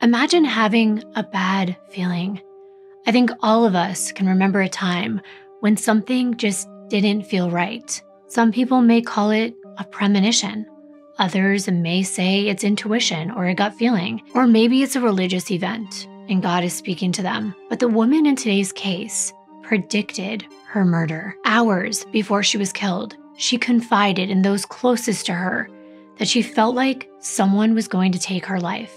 Imagine having a bad feeling. I think all of us can remember a time when something just didn't feel right. Some people may call it a premonition. Others may say it's intuition or a gut feeling, or maybe it's a religious event and God is speaking to them. But the woman in today's case predicted her murder. Hours before she was killed, she confided in those closest to her that she felt like someone was going to take her life.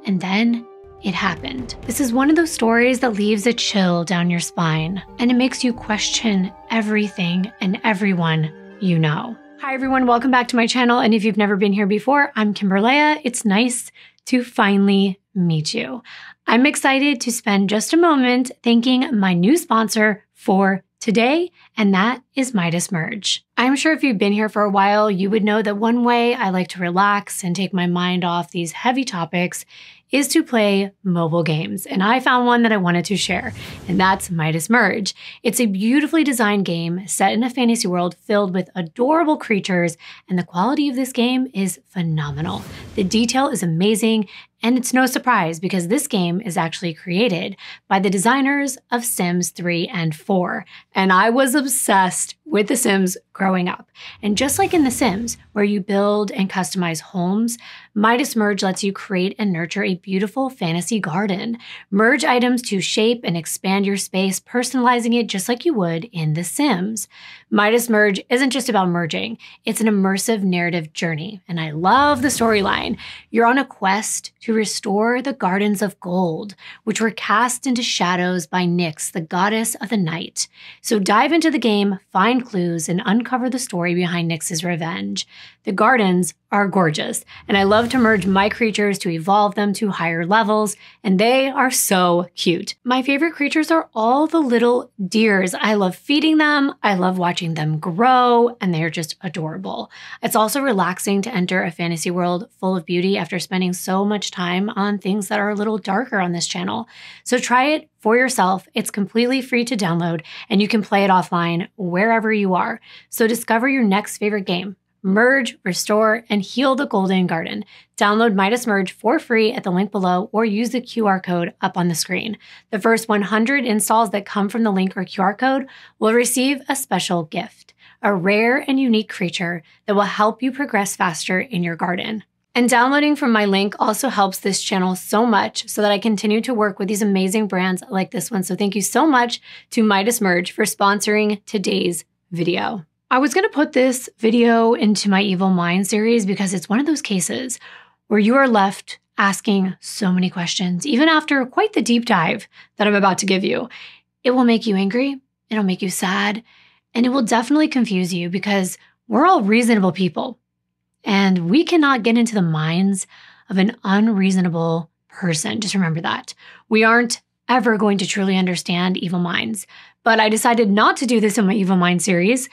And then it happened. This is one of those stories that leaves a chill down your spine, and it makes you question everything and everyone you know. Hi everyone, welcome back to my channel. And if you've never been here before, I'm Kimbyrleigha. It's nice to finally meet you. I'm excited to spend just a moment thanking my new sponsor for today, and that is Midas Merge. I'm sure if you've been here for a while, you would know that one way I like to relax and take my mind off these heavy topics is to play mobile games. And I found one that I wanted to share, and that's Midas Merge. It's a beautifully designed game set in a fantasy world filled with adorable creatures, and the quality of this game is phenomenal. The detail is amazing, and it's no surprise because this game is actually created by the designers of Sims 3 and 4. And I was obsessed with The Sims growing up. And just like in The Sims, where you build and customize homes, Midas Merge lets you create and nurture a beautiful fantasy garden. Merge items to shape and expand your space, personalizing it just like you would in The Sims. Midas Merge isn't just about merging, it's an immersive narrative journey. And I love the storyline. You're on a quest to restore the gardens of gold, which were cast into shadows by Nyx, the goddess of the night. So dive into the game, find clues, and uncover the story behind Nyx's revenge. The gardens are gorgeous, and I love to merge my creatures to evolve them to higher levels, and they are so cute. My favorite creatures are all the little deers. I love feeding them, I love watching them grow, and they're just adorable. It's also relaxing to enter a fantasy world full of beauty after spending so much time on things that are a little darker on this channel. So try it for yourself. It's completely free to download, and you can play it offline wherever you are. So discover your next favorite game. Merge, restore, and heal the golden garden. Download Midas Merge for free at the link below or use the QR code up on the screen. The first 100 installs that come from the link or QR code will receive a special gift, a rare and unique creature that will help you progress faster in your garden. And downloading from my link also helps this channel so much so that I continue to work with these amazing brands like this one. So thank you so much to Midas Merge for sponsoring today's video. I was going to put this video into my Evil Mind series because it's one of those cases where you are left asking so many questions, even after quite the deep dive that I'm about to give you. It will make you angry, it'll make you sad, and it will definitely confuse you because we're all reasonable people. And we cannot get into the minds of an unreasonable person. Just remember that. We aren't ever going to truly understand evil minds. But I decided not to do this in my Evil Mind series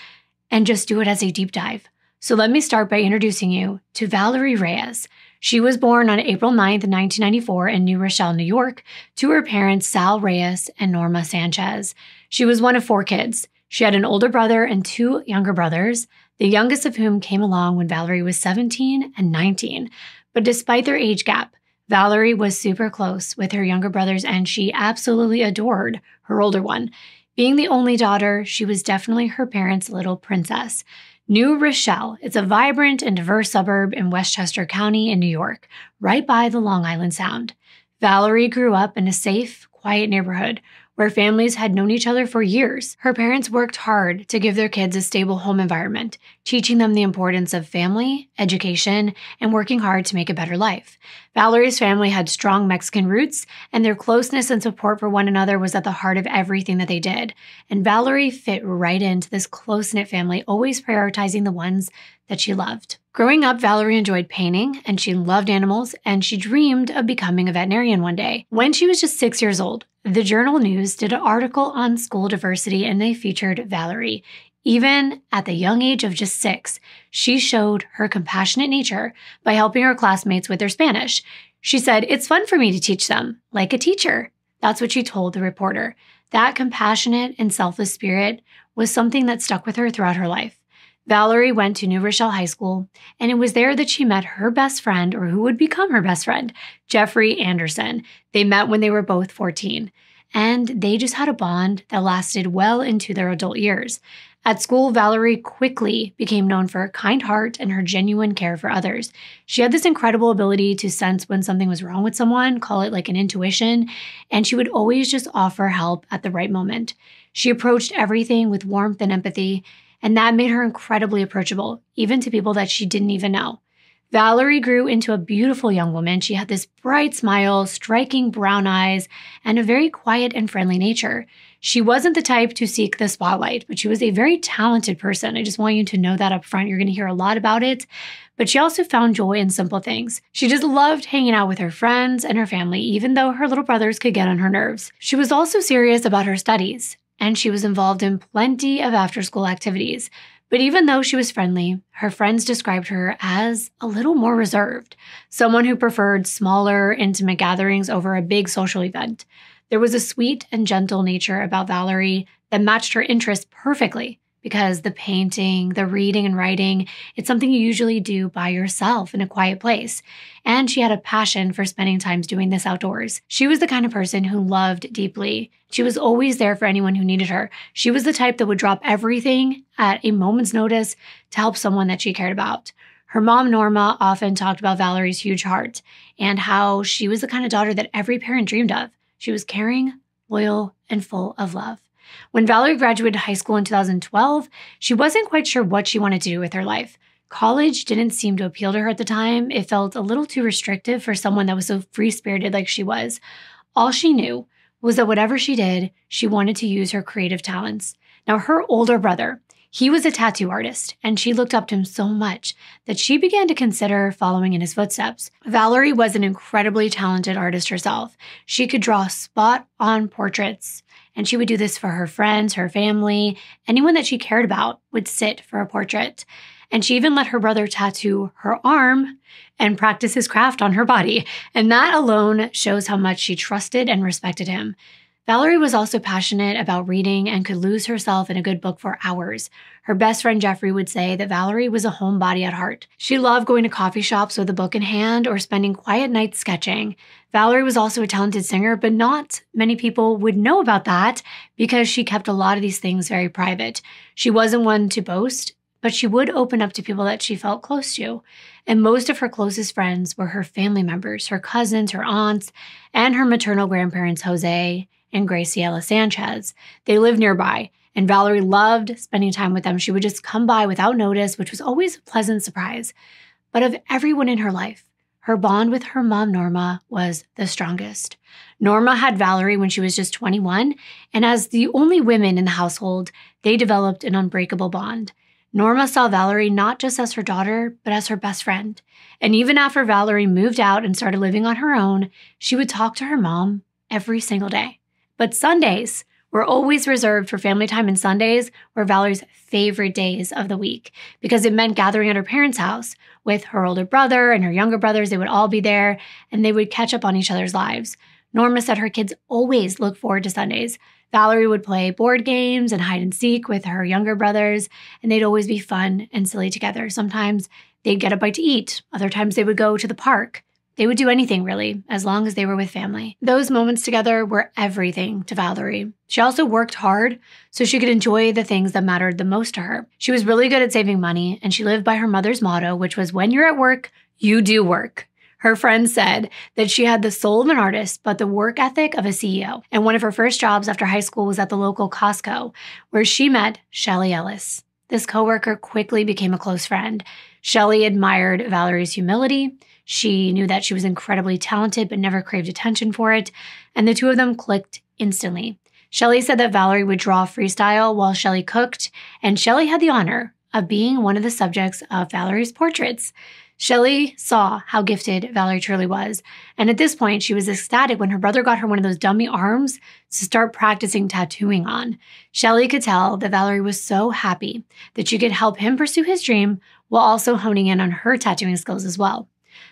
and just do it as a deep dive. So let me start by introducing you to Valerie Reyes. She was born on April 9th, 1994 in New Rochelle, New York, to her parents Sal Reyes and Norma Sanchez. She was one of 4 kids. She had an older brother and 2 younger brothers, the youngest of whom came along when Valerie was 17 and 19. But despite their age gap, Valerie was super close with her younger brothers and she absolutely adored her older one. Being the only daughter, she was definitely her parents' little princess. New Rochelle is a vibrant and diverse suburb in Westchester County in New York, right by the Long Island Sound. Valerie grew up in a safe, quiet neighborhood where families had known each other for years. Her parents worked hard to give their kids a stable home environment, teaching them the importance of family, education, and working hard to make a better life. Valerie's family had strong Mexican roots, and their closeness and support for one another was at the heart of everything that they did. And Valerie fit right into this close-knit family, always prioritizing the ones that she loved. Growing up, Valerie enjoyed painting, and she loved animals, and she dreamed of becoming a veterinarian one day. When she was just 6 years old, the Journal News did an article on school diversity, and they featured Valerie. Even at the young age of just 6, she showed her compassionate nature by helping her classmates with their Spanish. She said, "It's fun for me to teach them, like a teacher." That's what she told the reporter. That compassionate and selfless spirit was something that stuck with her throughout her life. Valerie went to New Rochelle High School, and it was there that she met her best friend, or who would become her best friend, Jeffrey Anderson. They met when they were both 14, and they just had a bond that lasted well into their adult years. At school, Valerie quickly became known for her kind heart and her genuine care for others. She had this incredible ability to sense when something was wrong with someone, call it like an intuition, and she would always just offer help at the right moment. She approached everything with warmth and empathy, and that made her incredibly approachable, even to people that she didn't even know. Valerie grew into a beautiful young woman. She had this bright smile, striking brown eyes, and a very quiet and friendly nature. She wasn't the type to seek the spotlight, but she was a very talented person. I just want you to know that up front. You're going to hear a lot about it. But she also found joy in simple things. She just loved hanging out with her friends and her family, even though her little brothers could get on her nerves. She was also serious about her studies, and she was involved in plenty of after-school activities. But even though she was friendly, her friends described her as a little more reserved, someone who preferred smaller, intimate gatherings over a big social event. There was a sweet and gentle nature about Valerie that matched her interests perfectly, because the painting, the reading and writing, it's something you usually do by yourself in a quiet place. And she had a passion for spending time doing this outdoors. She was the kind of person who loved deeply. She was always there for anyone who needed her. She was the type that would drop everything at a moment's notice to help someone that she cared about. Her mom, Norma, often talked about Valerie's huge heart and how she was the kind of daughter that every parent dreamed of. She was caring, loyal, and full of love. When Valerie graduated high school in 2012, she wasn't quite sure what she wanted to do with her life. College didn't seem to appeal to her at the time. It felt a little too restrictive for someone that was so free-spirited like she was. All she knew was that whatever she did, she wanted to use her creative talents. Now, her older brother, he was a tattoo artist, and she looked up to him so much that she began to consider following in his footsteps. Valerie was an incredibly talented artist herself. She could draw spot-on portraits, and she would do this for her friends, her family. Anyone that she cared about would sit for a portrait. And she even let her brother tattoo her arm and practice his craft on her body. And that alone shows how much she trusted and respected him. Valerie was also passionate about reading and could lose herself in a good book for hours. Her best friend Jeffrey would say that Valerie was a homebody at heart. She loved going to coffee shops with a book in hand or spending quiet nights sketching. Valerie was also a talented singer, but not many people would know about that because she kept a lot of these things very private. She wasn't one to boast, but she would open up to people that she felt close to. And most of her closest friends were her family members, her cousins, her aunts, and her maternal grandparents, Jose and Graciela Sanchez. They lived nearby, and Valerie loved spending time with them. She would just come by without notice, which was always a pleasant surprise. But of everyone in her life, her bond with her mom, Norma, was the strongest. Norma had Valerie when she was just 21, and as the only women in the household, they developed an unbreakable bond. Norma saw Valerie not just as her daughter, but as her best friend. And even after Valerie moved out and started living on her own, she would talk to her mom every single day. But Sundays were always reserved for family time, and Sundays were Valerie's favorite days of the week because it meant gathering at her parents' house with her older brother and her younger brothers. They would all be there, and they would catch up on each other's lives. Norma said her kids always look forward to Sundays. Valerie would play board games and hide and seek with her younger brothers, and they'd always be fun and silly together. Sometimes they'd get a bite to eat. Other times they would go to the park. They would do anything, really, as long as they were with family. Those moments together were everything to Valerie. She also worked hard so she could enjoy the things that mattered the most to her. She was really good at saving money, and she lived by her mother's motto, which was, when you're at work, you do work. Her friends said that she had the soul of an artist, but the work ethic of a CEO. And one of her first jobs after high school was at the local Costco, where she met Shelly Ellis. This coworker quickly became a close friend. Shelly admired Valerie's humility. She knew that she was incredibly talented, but never craved attention for it. And the two of them clicked instantly. Shelly said that Valerie would draw freestyle while Shelly cooked, and Shelly had the honor of being one of the subjects of Valerie's portraits. Shelly saw how gifted Valerie truly was, and at this point, she was ecstatic when her brother got her one of those dummy arms to start practicing tattooing on. Shelly could tell that Valerie was so happy that she could help him pursue his dream while also honing in on her tattooing skills as well.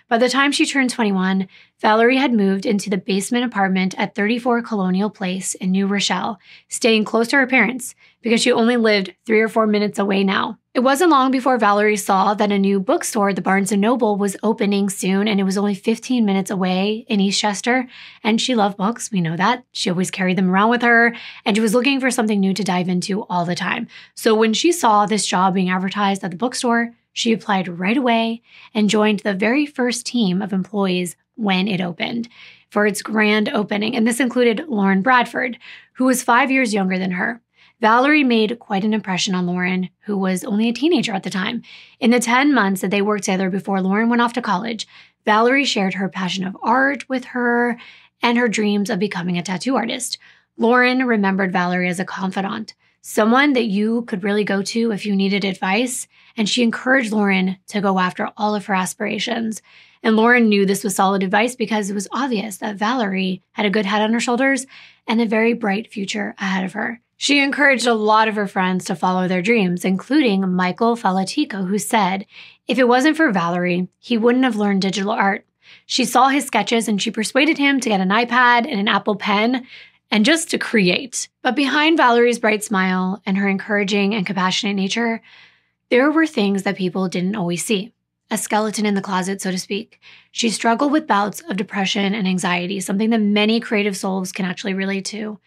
By the time she turned 21, Valerie had moved into the basement apartment at 34 Colonial Place in New Rochelle, staying close to her parents because she only lived 3 or 4 minutes away now. It wasn't long before Valerie saw that a new bookstore, the Barnes & Noble, was opening soon, and it was only 15 minutes away in Eastchester. And she loved books, we know that. She always carried them around with her, and she was looking for something new to dive into all the time. So when she saw this job being advertised at the bookstore, she applied right away and joined the very first team of employees when it opened for its grand opening. And this included Lauren Bradford, who was 5 years younger than her. Valerie made quite an impression on Lauren, who was only a teenager at the time. In the 10 months that they worked together before Lauren went off to college, Valerie shared her passion of art with her and her dreams of becoming a tattoo artist. Lauren remembered Valerie as a confidant, someone that you could really go to if you needed advice, and she encouraged Lauren to go after all of her aspirations. And Lauren knew this was solid advice because it was obvious that Valerie had a good head on her shoulders and a very bright future ahead of her. She encouraged a lot of her friends to follow their dreams, including Michael Falatico, who said, if it wasn't for Valerie, he wouldn't have learned digital art. She saw his sketches and she persuaded him to get an iPad and an Apple Pen and just to create. But behind Valerie's bright smile and her encouraging and compassionate nature, there were things that people didn't always see. A skeleton in the closet, so to speak. She struggled with bouts of depression and anxiety, something that many creative souls can actually relate to.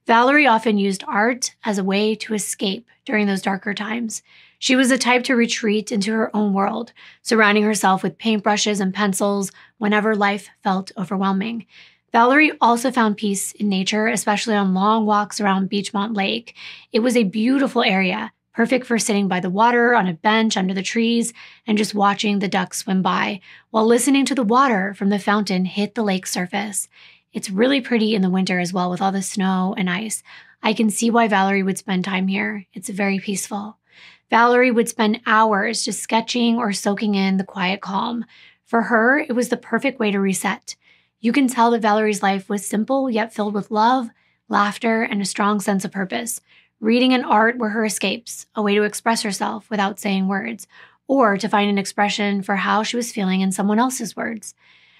Valerie often used art as a way to escape during those darker times. She was the type to retreat into her own world, surrounding herself with paintbrushes and pencils whenever life felt overwhelming. Valerie also found peace in nature, especially on long walks around Beachmont Lake. It was a beautiful area, perfect for sitting by the water on a bench under the trees and just watching the ducks swim by while listening to the water from the fountain hit the lake surface. It's really pretty in the winter as well with all the snow and ice. I can see why Valerie would spend time here. It's very peaceful. Valerie would spend hours just sketching or soaking in the quiet calm. For her, it was the perfect way to reset. You can tell that Valerie's life was simple yet filled with love, laughter, and a strong sense of purpose. Reading and art were her escapes, a way to express herself without saying words, or to find an expression for how she was feeling in someone else's words.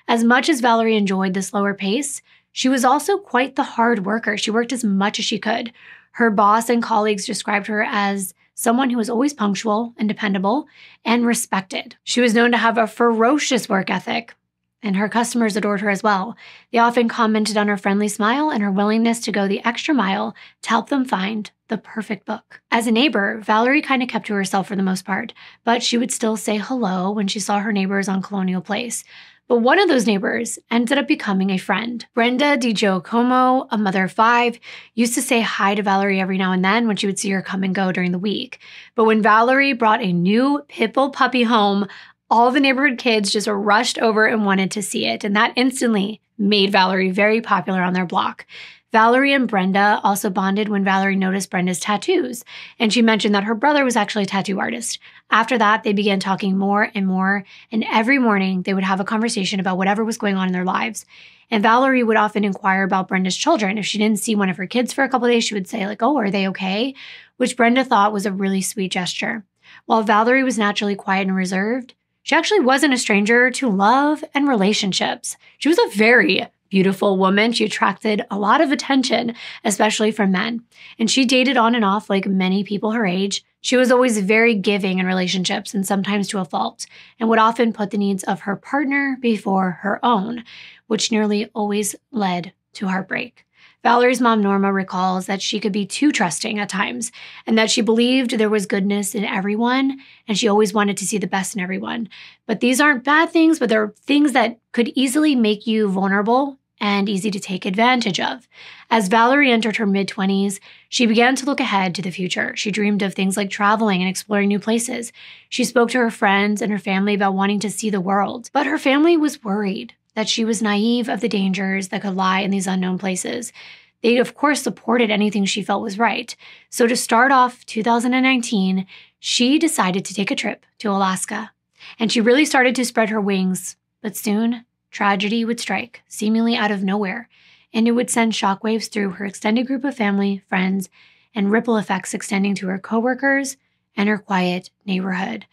As much as Valerie enjoyed the slower pace, she was also quite the hard worker. She worked as much as she could. Her boss and colleagues described her as someone who was always punctual and dependable and respected. She was known to have a ferocious work ethic, and her customers adored her as well. They often commented on her friendly smile and her willingness to go the extra mile to help them find the perfect book. As a neighbor, Valerie kind of kept to herself for the most part, but she would still say hello when she saw her neighbors on Colonial Place. But one of those neighbors ended up becoming a friend. Brenda DiGiacomo, a mother of 5, used to say hi to Valerie every now and then when she would see her come and go during the week. But when Valerie brought a new pit bull puppy home, all the neighborhood kids just rushed over and wanted to see it. And that instantly made Valerie very popular on their block. Valerie and Brenda also bonded when Valerie noticed Brenda's tattoos, and she mentioned that her brother was actually a tattoo artist. After that, they began talking more, and every morning they would have a conversation about whatever was going on in their lives. And Valerie would often inquire about Brenda's children. If she didn't see one of her kids for a couple of days, she would say, oh, are they okay? Which Brenda thought was a really sweet gesture. While Valerie was naturally quiet and reserved, she actually wasn't a stranger to love and relationships. She was a very beautiful woman. She attracted a lot of attention, especially from men. And she dated on and off like many people her age. She was always very giving in relationships and sometimes to a fault, and would often put the needs of her partner before her own, which nearly always led to heartbreak. Valerie's mom, Norma, recalls that she could be too trusting at times and that she believed there was goodness in everyone and she always wanted to see the best in everyone. But these aren't bad things, but they're things that could easily make you vulnerable and easy to take advantage of. As Valerie entered her mid-20s, she began to look ahead to the future. She dreamed of things like traveling and exploring new places. She spoke to her friends and her family about wanting to see the world, but her family was worried that she was naive of the dangers that could lie in these unknown places. They, of course, supported anything she felt was right. So to start off 2019, she decided to take a trip to Alaska. And she really started to spread her wings. But soon, tragedy would strike, seemingly out of nowhere. And it would send shockwaves through her extended group of family, friends, and ripple effects extending to her coworkers and her quiet neighborhood.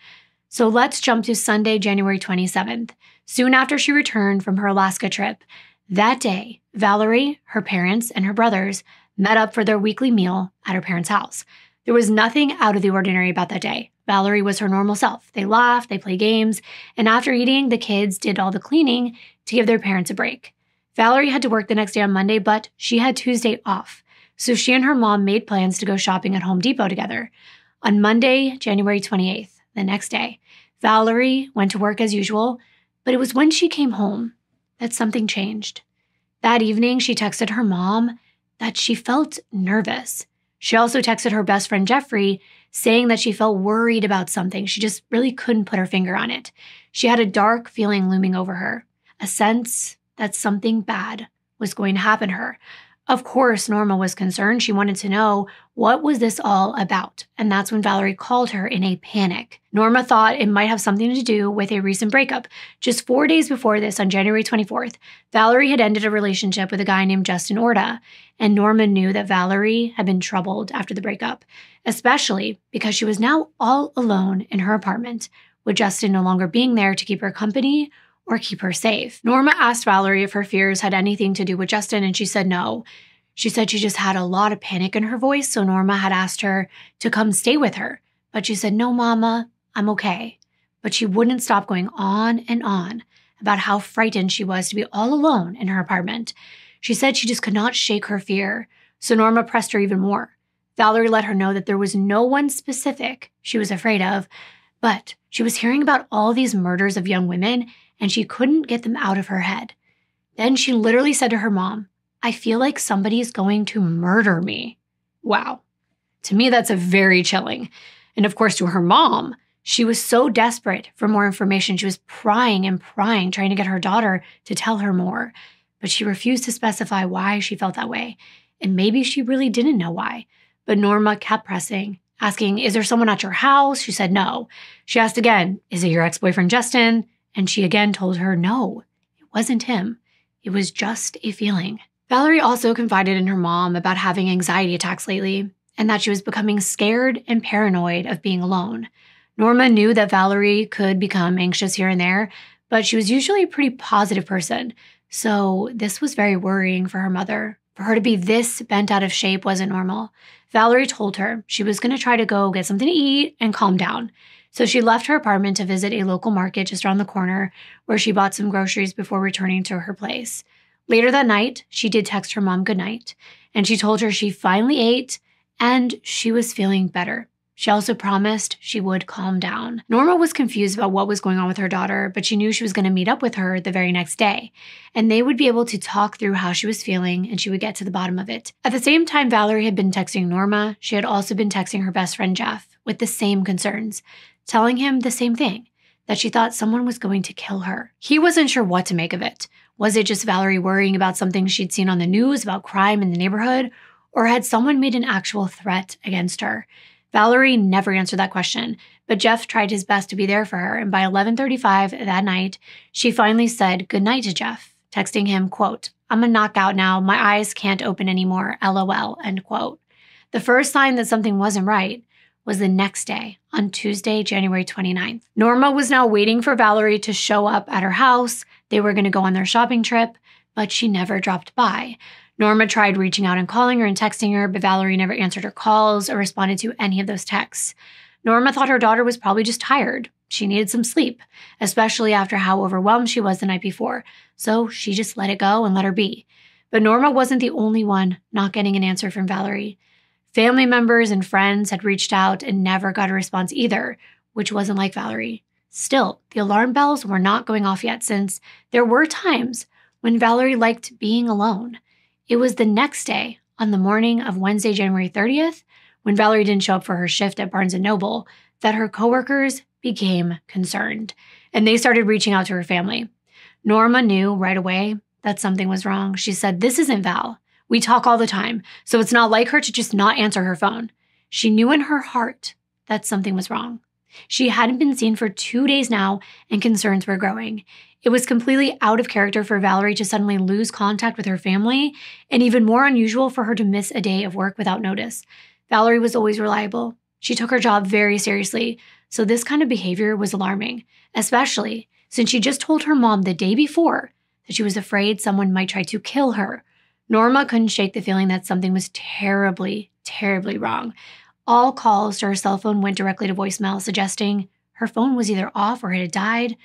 So let's jump to Sunday, January 27th. Soon after she returned from her Alaska trip, that day, Valerie, her parents, and her brothers met up for their weekly meal at her parents' house. There was nothing out of the ordinary about that day. Valerie was her normal self. They laughed, they played games, and after eating, the kids did all the cleaning to give their parents a break. Valerie had to work the next day on Monday, but she had Tuesday off. So she and her mom made plans to go shopping at Home Depot together. On Monday, January 28th, the next day, Valerie went to work as usual, but it was when she came home that something changed. That evening, she texted her mom that she felt nervous. She also texted her best friend Jeffrey, saying that she felt worried about something. She just really couldn't put her finger on it. She had a dark feeling looming over her, a sense that something bad was going to happen to her. Of course, Norma was concerned. She wanted to know, what was this all about? And that's when Valerie called her in a panic. Norma thought it might have something to do with a recent breakup. Just 4 days before this, on January 24th, Valerie had ended a relationship with a guy named Justin Orta, and Norma knew that Valerie had been troubled after the breakup, especially because she was now all alone in her apartment, with Justin no longer being there to keep her company or keep her safe. Norma asked Valerie if her fears had anything to do with Justin, and she said no. She said she just had a lot of panic in her voice, so Norma had asked her to come stay with her. But she said, "No, Mama, I'm okay." But she wouldn't stop going on and on about how frightened she was to be all alone in her apartment. She said she just could not shake her fear, so Norma pressed her even more. Valerie let her know that there was no one specific she was afraid of, but she was hearing about all these murders of young women, and she couldn't get them out of her head. Then she literally said to her mom, "I feel like somebody's going to murder me." Wow. To me, that's a very chilling. And of course, to her mom, she was so desperate for more information. She was prying and prying, trying to get her daughter to tell her more. But she refused to specify why she felt that way. And maybe she really didn't know why. But Norma kept pressing, asking, "Is there someone at your house?" She said no. She asked again, "Is it your ex-boyfriend, Justin?" And she again told her no, it wasn't him. It was just a feeling. Valerie also confided in her mom about having anxiety attacks lately, and that she was becoming scared and paranoid of being alone. Norma knew that Valerie could become anxious here and there, but she was usually a pretty positive person. So this was very worrying for her mother. For her to be this bent out of shape wasn't normal. Valerie told her she was going to try to go get something to eat and calm down. So she left her apartment to visit a local market just around the corner, where she bought some groceries before returning to her place. Later that night, she did text her mom goodnight, and she told her she finally ate and she was feeling better. She also promised she would calm down. Norma was confused about what was going on with her daughter, but she knew she was going to meet up with her the very next day, and they would be able to talk through how she was feeling, and she would get to the bottom of it. At the same time Valerie had been texting Norma, she had also been texting her best friend Jeff with the same concerns, telling him the same thing, that she thought someone was going to kill her. He wasn't sure what to make of it. Was it just Valerie worrying about something she'd seen on the news about crime in the neighborhood, or had someone made an actual threat against her? Valerie never answered that question, but Jeff tried his best to be there for her, and by 11:35 that night, she finally said goodnight to Jeff, texting him, quote, "I'm a knockout now, my eyes can't open anymore, LOL," end quote. The first sign that something wasn't right was the next day, on Tuesday, January 29th. Norma was now waiting for Valerie to show up at her house. They were going to go on their shopping trip, but she never dropped by. Norma tried reaching out and calling her and texting her, but Valerie never answered her calls or responded to any of those texts. Norma thought her daughter was probably just tired. She needed some sleep, especially after how overwhelmed she was the night before. So she just let it go and let her be. But Norma wasn't the only one not getting an answer from Valerie. Family members and friends had reached out and never got a response either, which wasn't like Valerie. Still, the alarm bells were not going off yet, since there were times when Valerie liked being alone. It was the next day, on the morning of Wednesday, January 30th, when Valerie didn't show up for her shift at Barnes & Noble, that her coworkers became concerned, and they started reaching out to her family. Norma knew right away that something was wrong. She said, "This isn't Val. We talk all the time, so it's not like her to just not answer her phone." She knew in her heart that something was wrong. She hadn't been seen for 2 days now, and concerns were growing. It was completely out of character for Valerie to suddenly lose contact with her family, and even more unusual for her to miss a day of work without notice. Valerie was always reliable. She took her job very seriously, so this kind of behavior was alarming, especially since she just told her mom the day before that she was afraid someone might try to kill her. Norma couldn't shake the feeling that something was terribly, terribly wrong. All calls to her cell phone went directly to voicemail, suggesting her phone was either off or it had died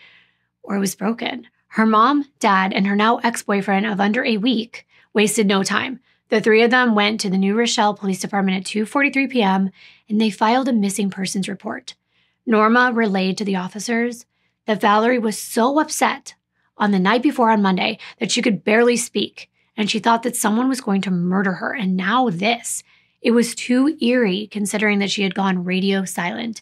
or it was broken. Her mom, dad, and her now ex-boyfriend of under a week wasted no time. The three of them went to the New Rochelle Police Department at 2:43 p.m., and they filed a missing persons report. Norma relayed to the officers that Valerie was so upset on the night before on Monday that she could barely speak, and she thought that someone was going to murder her, and now this. It was too eerie considering that she had gone radio silent.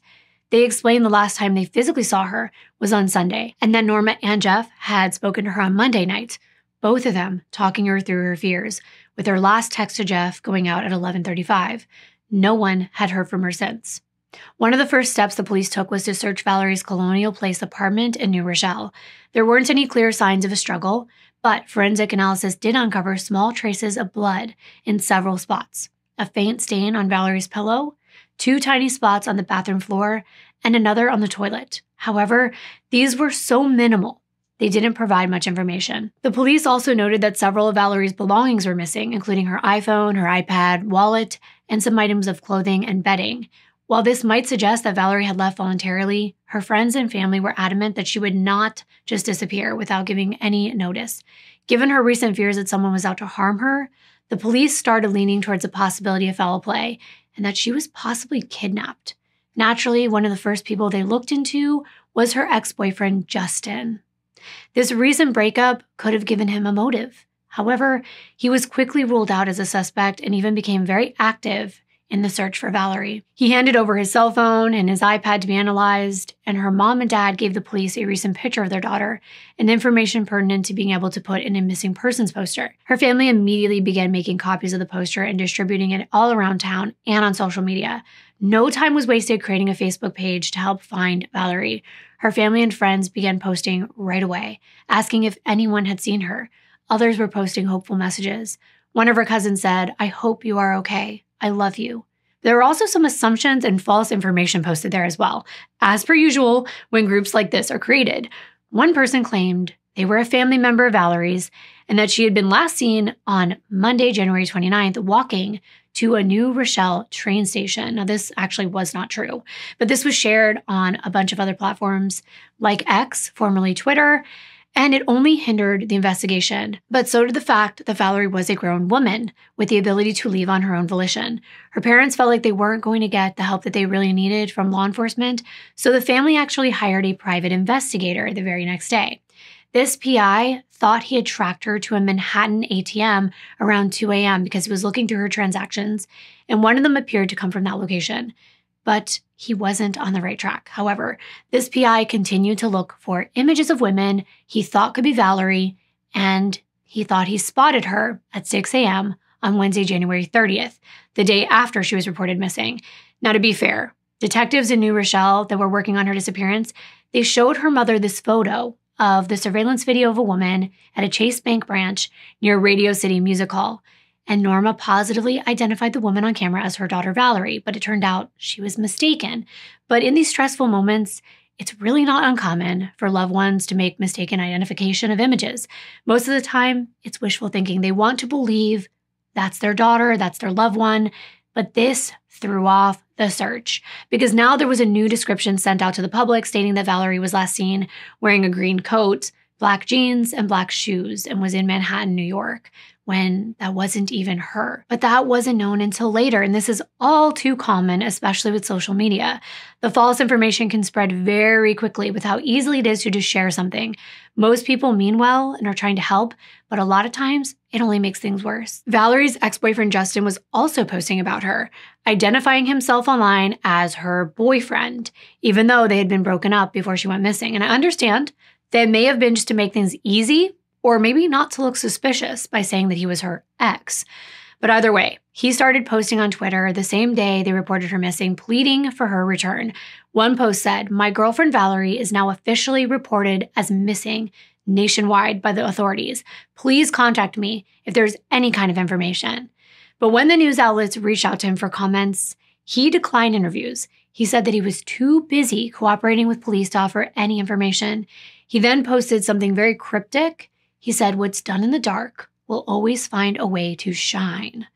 They explained the last time they physically saw her was on Sunday, and that Norma and Jeff had spoken to her on Monday night, both of them talking her through her fears, with her last text to Jeff going out at 11:35. No one had heard from her since. One of the first steps the police took was to search Valerie's Colonial Place apartment in New Rochelle. There weren't any clear signs of a struggle, but forensic analysis did uncover small traces of blood in several spots. A faint stain on Valerie's pillow, 2 tiny spots on the bathroom floor, and another on the toilet. However, these were so minimal, they didn't provide much information. The police also noted that several of Valerie's belongings were missing, including her iPhone, her iPad, wallet, and some items of clothing and bedding. While this might suggest that Valerie had left voluntarily, her friends and family were adamant that she would not just disappear without giving any notice. Given her recent fears that someone was out to harm her, the police started leaning towards the possibility of foul play and that she was possibly kidnapped. Naturally, one of the first people they looked into was her ex-boyfriend, Justin. This recent breakup could have given him a motive. However, he was quickly ruled out as a suspect and even became very active in the search for Valerie. He handed over his cell phone and his iPad to be analyzed, and her mom and dad gave the police a recent picture of their daughter and information pertinent to being able to put in a missing persons poster. Her family immediately began making copies of the poster and distributing it all around town and on social media. No time was wasted creating a Facebook page to help find Valerie. Her family and friends began posting right away, asking if anyone had seen her. Others were posting hopeful messages. One of her cousins said, "I hope you are okay. I love you." There were also some assumptions and false information posted there as well, as per usual when groups like this are created. One person claimed they were a family member of Valerie's and that she had been last seen on Monday, January 29th, walking to a New Rochelle train station. Now, this actually was not true, but this was shared on a bunch of other platforms like X, formerly Twitter, and it only hindered the investigation. But so did the fact that Valerie was a grown woman with the ability to leave on her own volition. Her parents felt like they weren't going to get the help that they really needed from law enforcement, so the family actually hired a private investigator the very next day. This PI thought he had tracked her to a Manhattan ATM around 2 a.m. because he was looking through her transactions, and one of them appeared to come from that location. But he wasn't on the right track. However, this PI continued to look for images of women he thought could be Valerie, and he thought he spotted her at 6 a.m. on Wednesday, January 30th, the day after she was reported missing. Now, to be fair, detectives in New Rochelle that were working on her disappearance, they showed her mother this photo of the surveillance video of a woman at a Chase Bank branch near Radio City Music Hall. And Norma positively identified the woman on camera as her daughter Valerie, but it turned out she was mistaken. But in these stressful moments, it's really not uncommon for loved ones to make mistaken identification of images. Most of the time, it's wishful thinking. They want to believe that's their daughter, that's their loved one, but this threw off the search because now there was a new description sent out to the public stating that Valerie was last seen wearing a green coat, black jeans, and black shoes and was in Manhattan, New York, when that wasn't even her. But that wasn't known until later, and this is all too common, especially with social media. The false information can spread very quickly with how easily it is to just share something. Most people mean well and are trying to help, but a lot of times it only makes things worse. Valerie's ex-boyfriend Justin was also posting about her, identifying himself online as her boyfriend, even though they had been broken up before she went missing. And I understand that may have been just to make things easy, or maybe not to look suspicious by saying that he was her ex. But either way, he started posting on Twitter the same day they reported her missing, pleading for her return. One post said, "My girlfriend Valerie is now officially reported as missing nationwide by the authorities. Please contact me if there's any kind of information." But when the news outlets reached out to him for comments, He declined interviews. He said that he was too busy cooperating with police to offer any information. He then posted something very cryptic. He said, "What's done in the dark will always find a way to shine."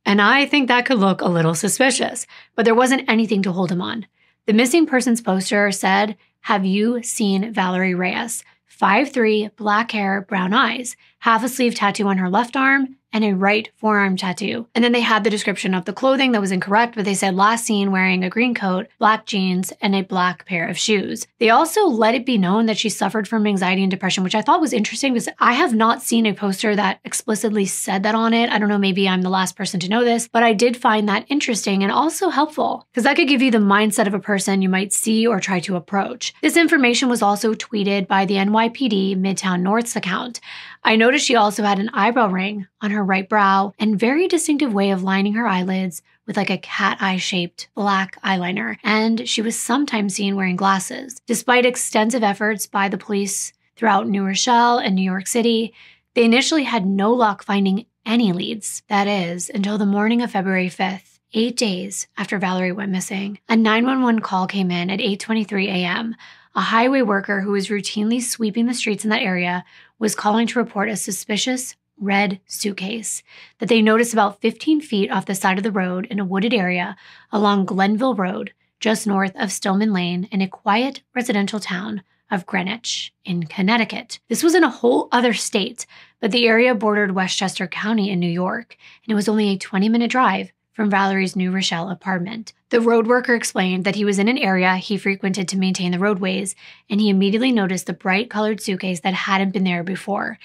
And I think that could look a little suspicious, but there wasn't anything to hold him on. The missing persons poster said, "Have you seen Valerie Reyes? 5'3", black hair, brown eyes, half a sleeve tattoo on her left arm, and a right forearm tattoo." And then they had the description of the clothing that was incorrect, but they said last seen wearing a green coat, black jeans, and a black pair of shoes. They also let it be known that she suffered from anxiety and depression, which I thought was interesting because I have not seen a poster that explicitly said that on it. I don't know, maybe I'm the last person to know this, but I did find that interesting and also helpful because that could give you the mindset of a person you might see or try to approach. This information was also tweeted by the NYPD Midtown North's account. I noticed she also had an eyebrow ring on her right brow and very distinctive way of lining her eyelids with like a cat eye shaped black eyeliner. And she was sometimes seen wearing glasses. Despite extensive efforts by the police throughout New Rochelle and New York City, they initially had no luck finding any leads. That is, until the morning of February 5th. 8 days after Valerie went missing. A 911 call came in at 8:23 a.m. A highway worker who was routinely sweeping the streets in that area was calling to report a suspicious red suitcase that they noticed about 15 feet off the side of the road in a wooded area along Glenville Road, just north of Stillman Lane in a quiet residential town of Greenwich in Connecticut. This was in a whole other state, but the area bordered Westchester County in New York, and it was only a 20-minute drive from Valerie's New Rochelle apartment. The road worker explained that he was in an area he frequented to maintain the roadways, and he immediately noticed the bright-colored suitcase that hadn't been there before.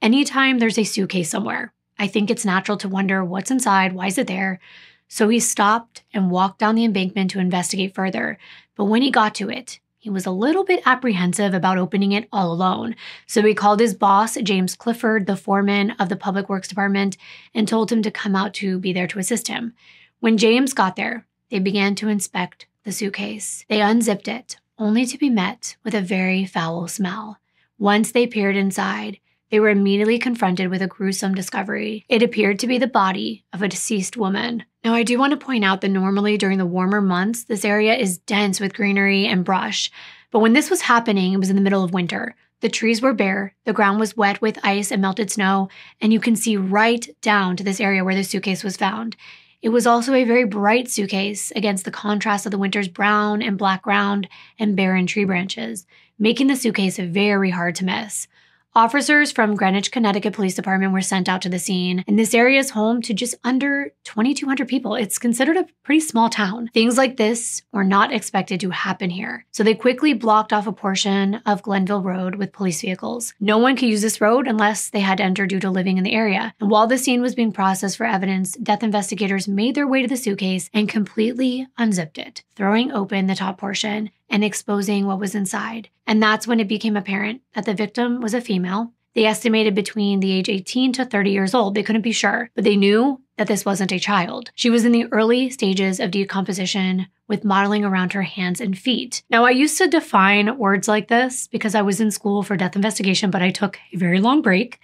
Anytime there's a suitcase somewhere, I think it's natural to wonder what's inside, why is it there? So he stopped and walked down the embankment to investigate further. But when he got to it, he was a little bit apprehensive about opening it all alone. So he called his boss, James Clifford, the foreman of the Public Works Department, and told him to come out to be there to assist him. When James got there, they began to inspect the suitcase. They unzipped it, only to be met with a very foul smell. Once they peered inside, they were immediately confronted with a gruesome discovery. It appeared to be the body of a deceased woman. Now, I do want to point out that normally during the warmer months, this area is dense with greenery and brush. But when this was happening, it was in the middle of winter. The trees were bare, the ground was wet with ice and melted snow, and you can see right down to this area where the suitcase was found. It was also a very bright suitcase against the contrast of the winter's brown and black ground and barren tree branches, making the suitcase very hard to miss. Officers from Greenwich, Connecticut Police Department were sent out to the scene, and this area is home to just under 2,200 people. It's considered a pretty small town. Things like this were not expected to happen here, so they quickly blocked off a portion of Glenville Road with police vehicles. No one could use this road unless they had to enter due to living in the area. And while the scene was being processed for evidence, death investigators made their way to the suitcase and completely unzipped it, throwing open the top portion and exposing what was inside. And that's when it became apparent that the victim was a female. They estimated between the age 18 to 30 years old. They couldn't be sure, but they knew that this wasn't a child. She was in the early stages of decomposition with mottling around her hands and feet. Now, I used to define words like this because I was in school for death investigation, but I took a very long break.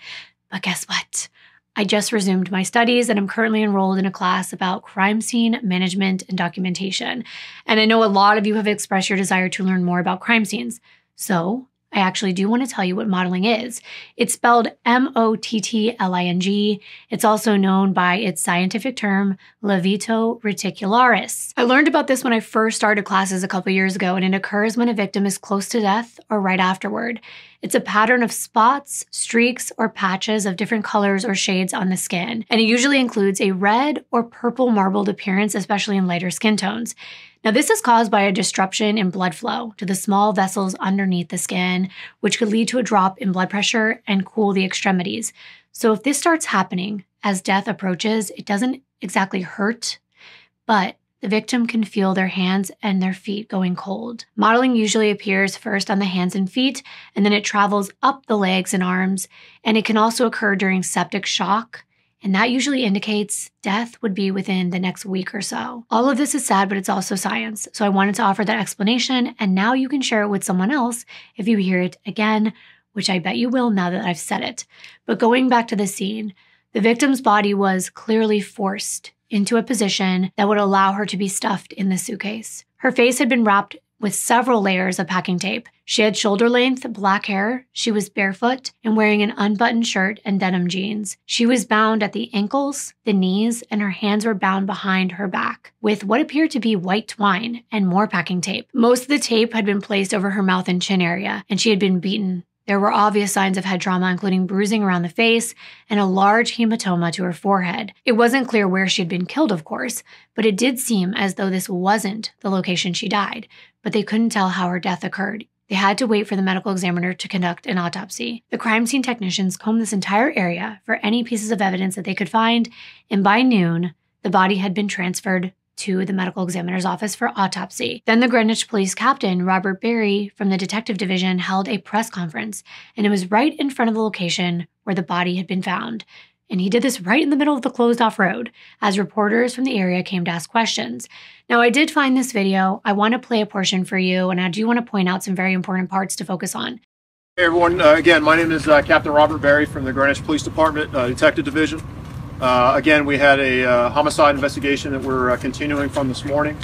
But guess what? I just resumed my studies and I'm currently enrolled in a class about crime scene management and documentation. And I know a lot of you have expressed your desire to learn more about crime scenes. So I actually do want to tell you what modeling is. It's spelled M-O-T-T-L-I-N-G. It's also known by its scientific term, levito reticularis. I learned about this when I first started classes a couple years ago, and it occurs when a victim is close to death or right afterward. It's a pattern of spots, streaks, or patches of different colors or shades on the skin, and it usually includes a red or purple marbled appearance, especially in lighter skin tones. Now, this is caused by a disruption in blood flow to the small vessels underneath the skin, which could lead to a drop in blood pressure and cool the extremities. So if this starts happening as death approaches, it doesn't exactly hurt, but the victim can feel their hands and their feet going cold. Mottling usually appears first on the hands and feet, and then it travels up the legs and arms, and it can also occur during septic shock, and that usually indicates death would be within the next week or so. All of this is sad, but it's also science, so I wanted to offer that explanation, and now you can share it with someone else if you hear it again, which I bet you will now that I've said it. But going back to the scene, the victim's body was clearly forced into a position that would allow her to be stuffed in the suitcase. Her face had been wrapped with several layers of packing tape. She had shoulder-length black hair, she was barefoot and wearing an unbuttoned shirt and denim jeans. She was bound at the ankles, the knees, and her hands were bound behind her back with what appeared to be white twine and more packing tape. Most of the tape had been placed over her mouth and chin area, and she had been beaten. There were obvious signs of head trauma, including bruising around the face and a large hematoma to her forehead. It wasn't clear where she had been killed, of course, but it did seem as though this wasn't the location she died, but they couldn't tell how her death occurred. They had to wait for the medical examiner to conduct an autopsy. The crime scene technicians combed this entire area for any pieces of evidence that they could find, and by noon, the body had been transferred to the medical examiner's office for autopsy. Then the Greenwich Police Captain, Robert Berry, from the Detective Division, held a press conference, and it was right in front of the location where the body had been found. And he did this right in the middle of the closed-off road, as reporters from the area came to ask questions. Now, I did find this video. I want to play a portion for you, and I do want to point out some very important parts to focus on. Hey everyone, again, my name is Captain Robert Berry from the Greenwich Police Department, Detective Division. Again, we had a homicide investigation that we're continuing from this morning.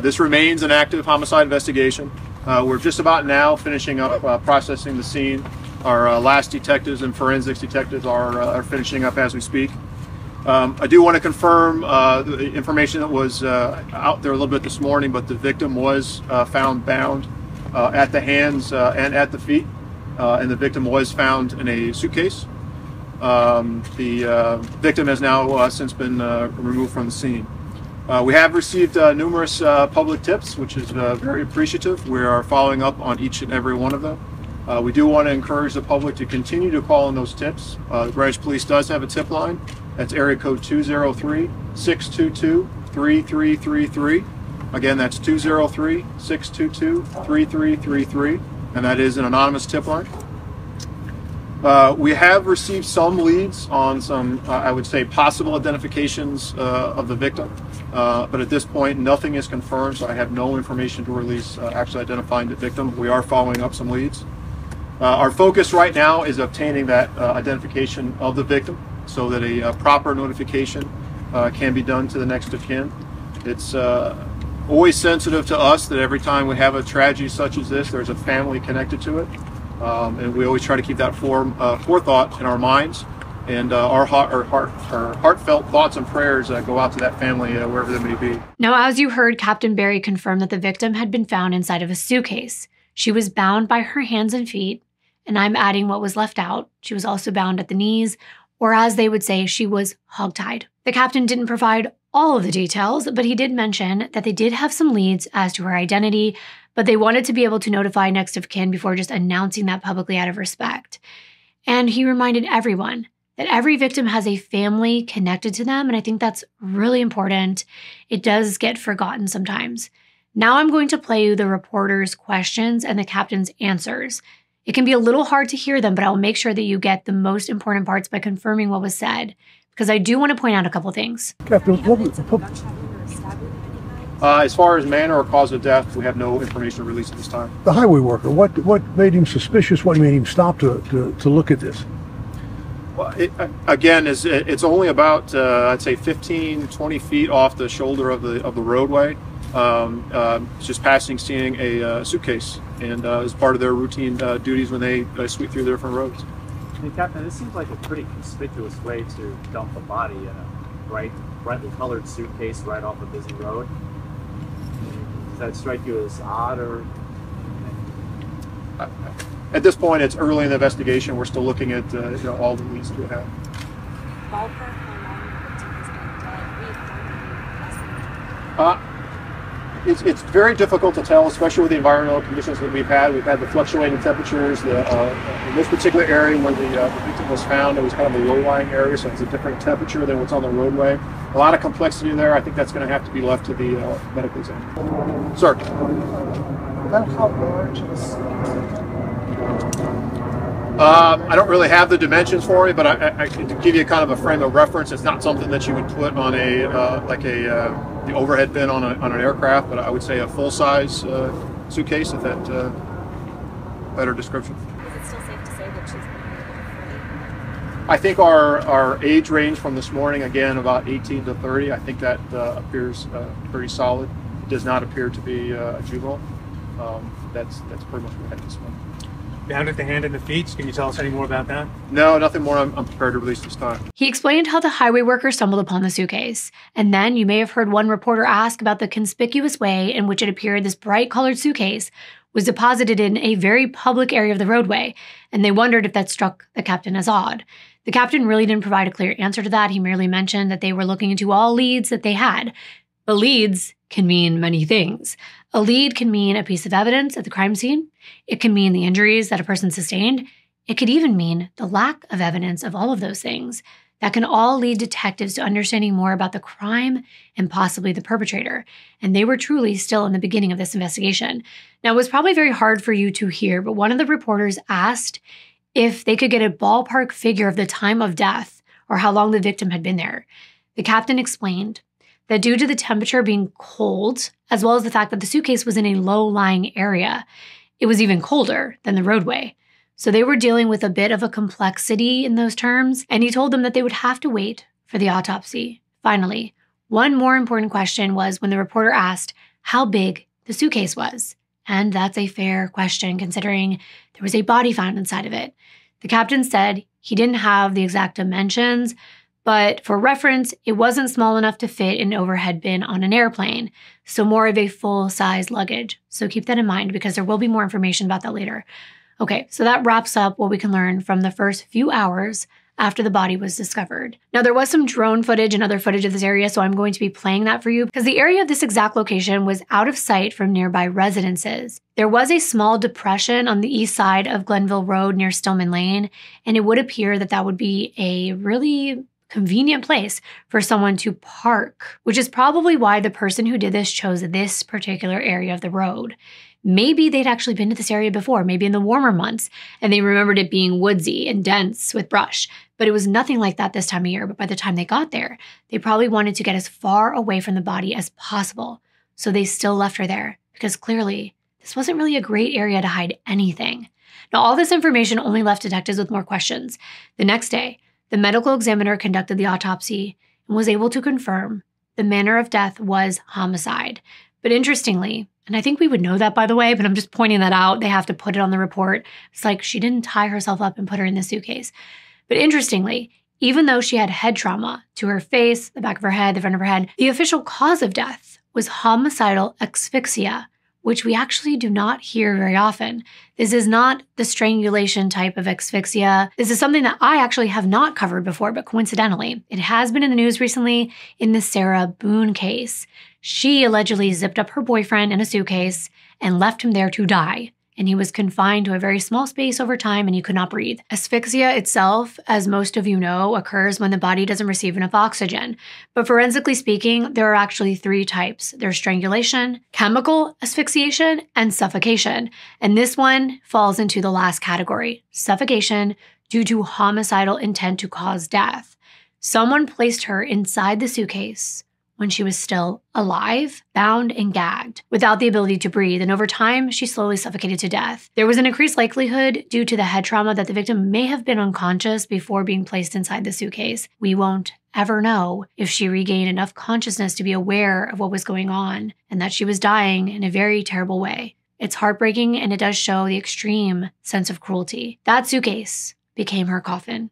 This remains an active homicide investigation. We're just about now finishing up processing the scene. Our last detectives and forensics detectives are finishing up as we speak. I do want to confirm the information that was out there a little bit this morning, but the victim was found bound at the hands and at the feet, and the victim was found in a suitcase. The victim has now since been removed from the scene. We have received numerous public tips, which is very appreciative. We are following up on each and every one of them. We do want to encourage the public to continue to call in those tips. The Greenwich Police does have a tip line. That's area code 203-622-3333. Again, that's 203-622-3333, and that is an anonymous tip line. We have received some leads on some, I would say, possible identifications of the victim, but at this point, nothing is confirmed, so I have no information to release actually identifying the victim. We are following up some leads. Our focus right now is obtaining that identification of the victim so that a proper notification can be done to the next of kin. It's always sensitive to us that every time we have a tragedy such as this, there's a family connected to it. And we always try to keep that forethought in our minds, and our heartfelt thoughts and prayers go out to that family wherever they may be. Now, as you heard, Captain Berry confirmed that the victim had been found inside of a suitcase. She was bound by her hands and feet, and I'm adding what was left out. She was also bound at the knees, or as they would say, she was hogtied. The captain didn't provide all of the details, but he did mention that they did have some leads as to her identity, but they wanted to be able to notify next of kin before just announcing that publicly out of respect. And he reminded everyone that every victim has a family connected to them, and I think that's really important. It does get forgotten sometimes. Now I'm going to play you the reporter's questions and the captain's answers. It can be a little hard to hear them, but I'll make sure that you get the most important parts by confirming what was said, because I do want to point out a couple things. Captain, as far as manner or cause of death, we have no information to release at this time. The highway worker, what made him suspicious? What made him stop to look at this? Well, it's only about I'd say 15-20 feet off the shoulder of the roadway. It's just passing, seeing a suitcase, and as part of their routine duties when they sweep through the different roads. Hey, Captain, this seems like a pretty conspicuous way to dump a body in a brightly colored suitcase right off a busy road. Does that strike you as odd, or? At this point, it's early in the investigation. We're still looking at all the leads we have. Ballpark, how long the victim has been dead? It's very difficult to tell, especially with the environmental conditions that we've had. We've had the fluctuating temperatures. In this particular area where the victim was found, it was kind of a low-lying area, so it's a different temperature than what's on the roadway. A lot of complexity there. I think that's going to have to be left to the medical examiner. Sir. About how large is I don't really have the dimensions for you, but I can give you kind of a frame of reference. It's not something that you would put on the overhead bin on an aircraft, but I would say a full-size suitcase, if that better description. Is it still safe to say that she's been I think our age range from this morning, again, about 18 to 30, I think that appears pretty solid. It does not appear to be a juvenile. That's pretty much what I had this morning. Found at the hand and the feet. Can you tell us any more about that? No, nothing more. I'm prepared to release this time. He explained how the highway worker stumbled upon the suitcase. And then you may have heard one reporter ask about the conspicuous way in which it appeared this bright-colored suitcase was deposited in a very public area of the roadway, and they wondered if that struck the captain as odd. The captain really didn't provide a clear answer to that. He merely mentioned that they were looking into all leads that they had. But leads can mean many things. A lead can mean a piece of evidence at the crime scene. It can mean the injuries that a person sustained. It could even mean the lack of evidence of all of those things. That can all lead detectives to understanding more about the crime and possibly the perpetrator. And they were truly still in the beginning of this investigation. Now, it was probably very hard for you to hear, but one of the reporters asked if they could get a ballpark figure of the time of death or how long the victim had been there. The captain explained that due to the temperature being cold, as well as the fact that the suitcase was in a low-lying area, it was even colder than the roadway. So they were dealing with a bit of a complexity in those terms, and he told them that they would have to wait for the autopsy. Finally, one more important question was when the reporter asked how big the suitcase was. And that's a fair question considering there was a body found inside of it. The captain said he didn't have the exact dimensions, but for reference, it wasn't small enough to fit an overhead bin on an airplane, so more of a full-size luggage. So keep that in mind because there will be more information about that later. Okay, so that wraps up what we can learn from the first few hours after the body was discovered. Now, there was some drone footage and other footage of this area, so I'm going to be playing that for you because the area of this exact location was out of sight from nearby residences. There was a small depression on the east side of Glenville Road near Stillman Lane, and it would appear that that would be a really convenient place for someone to park, which is probably why the person who did this chose this particular area of the road. Maybe they'd actually been to this area before, maybe in the warmer months, and they remembered it being woodsy and dense with brush. But it was nothing like that this time of year. But by the time they got there, they probably wanted to get as far away from the body as possible. So they still left her there because clearly this wasn't really a great area to hide anything. Now, all this information only left detectives with more questions. The next day, the medical examiner conducted the autopsy and was able to confirm the manner of death was homicide. But interestingly, and I think we would know that, by the way, but I'm just pointing that out. They have to put it on the report. It's like she didn't tie herself up and put her in the suitcase. But interestingly, even though she had head trauma to her face, the back of her head, the front of her head, the official cause of death was homicidal asphyxia, which we actually do not hear very often. This is not the strangulation type of asphyxia. This is something that I actually have not covered before, but coincidentally, it has been in the news recently in the Sarah Boone case. She allegedly zipped up her boyfriend in a suitcase and left him there to die. And he was confined to a very small space over time and he could not breathe. Asphyxia itself, as most of you know, occurs when the body doesn't receive enough oxygen. But forensically speaking, there are actually three types. There's strangulation, chemical asphyxiation, and suffocation. And this one falls into the last category, suffocation due to homicidal intent to cause death. Someone placed her inside the suitcase when she was still alive, bound and gagged, without the ability to breathe, and over time, she slowly suffocated to death. There was an increased likelihood due to the head trauma that the victim may have been unconscious before being placed inside the suitcase. We won't ever know if she regained enough consciousness to be aware of what was going on and that she was dying in a very terrible way. It's heartbreaking and it does show the extreme sense of cruelty. That suitcase became her coffin.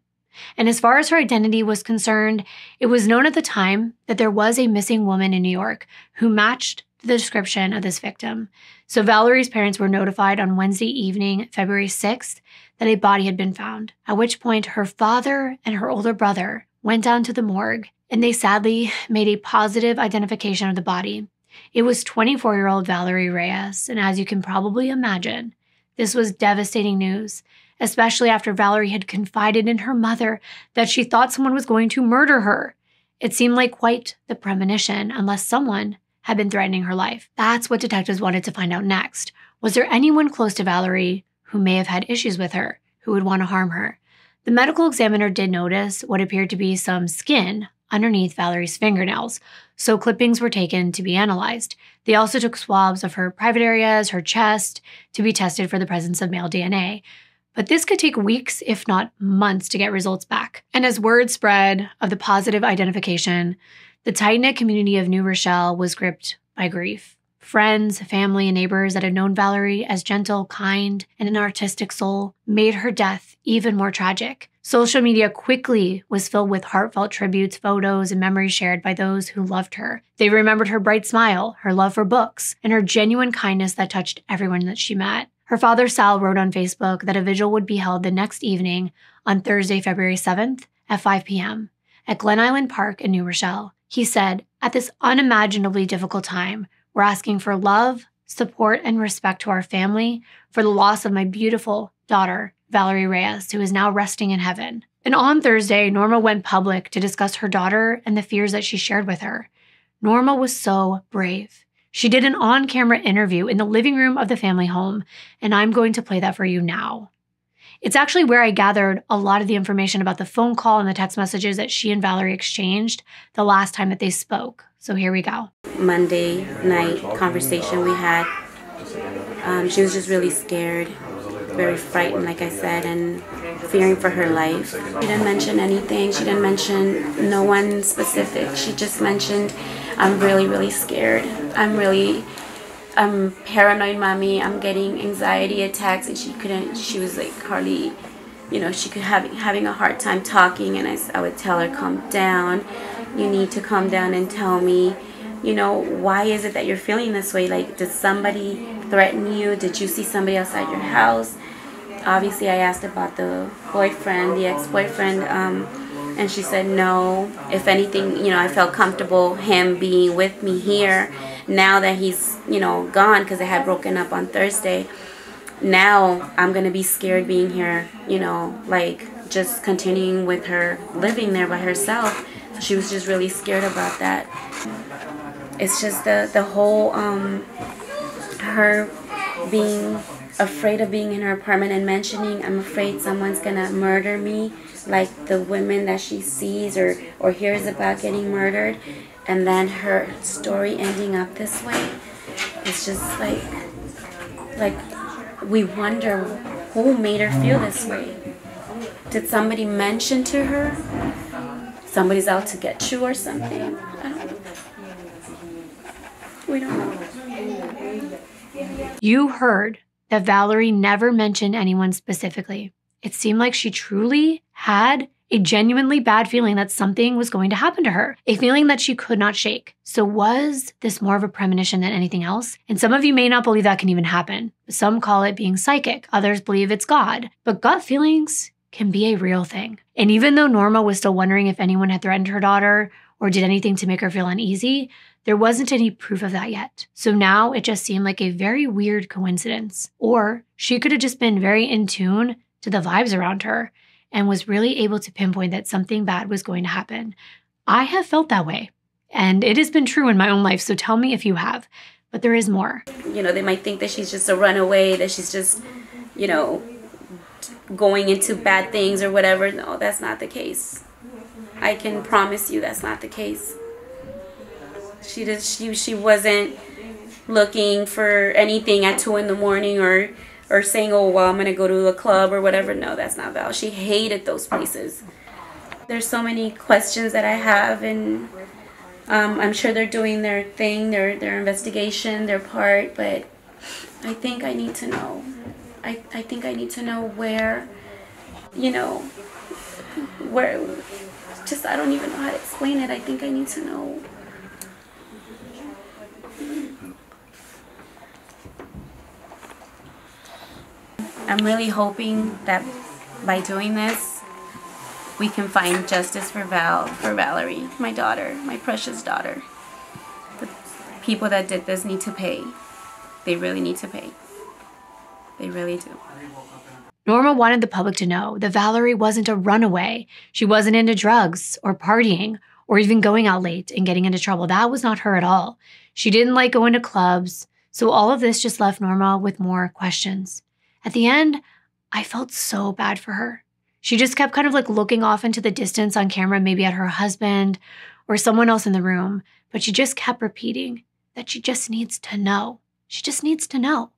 And as far as her identity was concerned, it was known at the time that there was a missing woman in New York who matched the description of this victim. So Valerie's parents were notified on Wednesday evening, February 6th, that a body had been found, at which point her father and her older brother went down to the morgue, and they sadly made a positive identification of the body. It was 24-year-old Valerie Reyes, and as you can probably imagine, this was devastating news, especially after Valerie had confided in her mother that she thought someone was going to murder her. It seemed like quite the premonition, unless someone had been threatening her life. That's what detectives wanted to find out next. Was there anyone close to Valerie who may have had issues with her, who would want to harm her? The medical examiner did notice what appeared to be some skin underneath Valerie's fingernails, so clippings were taken to be analyzed. They also took swabs of her private areas, her chest, to be tested for the presence of male DNA. But this could take weeks, if not months, to get results back. And as word spread of the positive identification, the tight-knit community of New Rochelle was gripped by grief. Friends, family, and neighbors that had known Valerie as gentle, kind, and an artistic soul made her death even more tragic. Social media quickly was filled with heartfelt tributes, photos, and memories shared by those who loved her. They remembered her bright smile, her love for books, and her genuine kindness that touched everyone that she met. Her father, Sal, wrote on Facebook that a vigil would be held the next evening on Thursday, February 7th at 5 p.m. at Glen Island Park in New Rochelle. He said, "At this unimaginably difficult time, we're asking for love, support, and respect to our family for the loss of my beautiful daughter, Valerie Reyes, who is now resting in heaven." And on Thursday, Norma went public to discuss her daughter and the fears that she shared with her. Norma was so brave. She did an on-camera interview in the living room of the family home, and I'm going to play that for you now. It's actually where I gathered a lot of the information about the phone call and the text messages that she and Valerie exchanged the last time that they spoke. So here we go. Monday night conversation we had. She was just really scared, very frightened, like I said, and fearing for her life. She didn't mention anything. She didn't mention no one specific. She just mentioned, "I'm really, really scared. I'm paranoid, mommy. I'm getting anxiety attacks," and she was like hardly, she could having a hard time talking, and I would tell her, "Calm down. You need to calm down and tell me, why is it that you're feeling this way? Like, did somebody threaten you? Did you see somebody outside your house?" Obviously, I asked about the boyfriend, the ex-boyfriend, and she said no. If anything, I felt comfortable him being with me here. Now that he's, gone, because they had broken up on Thursday, now I'm going to be scared being here, just continuing with her living there by herself. So she was just really scared about that. It's just the whole, her being afraid of being in her apartment and mentioning, "I'm afraid someone's going to murder me," like the women that she sees or hears about getting murdered. And then her story ending up this way. It's just like we wonder who made her feel this way. Did somebody mention to her somebody's out to get you or something? I don't know. We don't know. You heard that Valerie never mentioned anyone specifically. It seemed like she truly had a genuinely bad feeling that something was going to happen to her, a feeling that she could not shake. So was this more of a premonition than anything else? And some of you may not believe that can even happen. Some call it being psychic. Others believe it's God. But gut feelings can be a real thing. And even though Norma was still wondering if anyone had threatened her daughter or did anything to make her feel uneasy, there wasn't any proof of that yet. So now it just seemed like a very weird coincidence. Or she could have just been very in tune to the vibes around her and was really able to pinpoint that something bad was going to happen. I have felt that way, and it has been true in my own life, so tell me if you have. But there is more. They might think that she's just a runaway, that she's just, going into bad things or whatever. No, that's not the case. I can promise you that's not the case. She wasn't looking for anything at 2 a.m. or saying, "Oh, well, I'm going to go to a club or whatever." No, that's not Val. She hated those places. There's so many questions that I have, and I'm sure they're doing their thing, their investigation, their part, but I think I need to know. I think I need to know where, just I don't even know how to explain it. I think I need to know. I'm really hoping that by doing this, we can find justice for Valerie, my daughter, my precious daughter. The people that did this need to pay. They really need to pay. They really do. Norma wanted the public to know that Valerie wasn't a runaway. She wasn't into drugs or partying or even going out late and getting into trouble. That was not her at all. She didn't like going to clubs. So all of this just left Norma with more questions. At the end, I felt so bad for her. She just kept kind of like looking off into the distance on camera, maybe at her husband or someone else in the room. But she just kept repeating that she just needs to know. She just needs to know.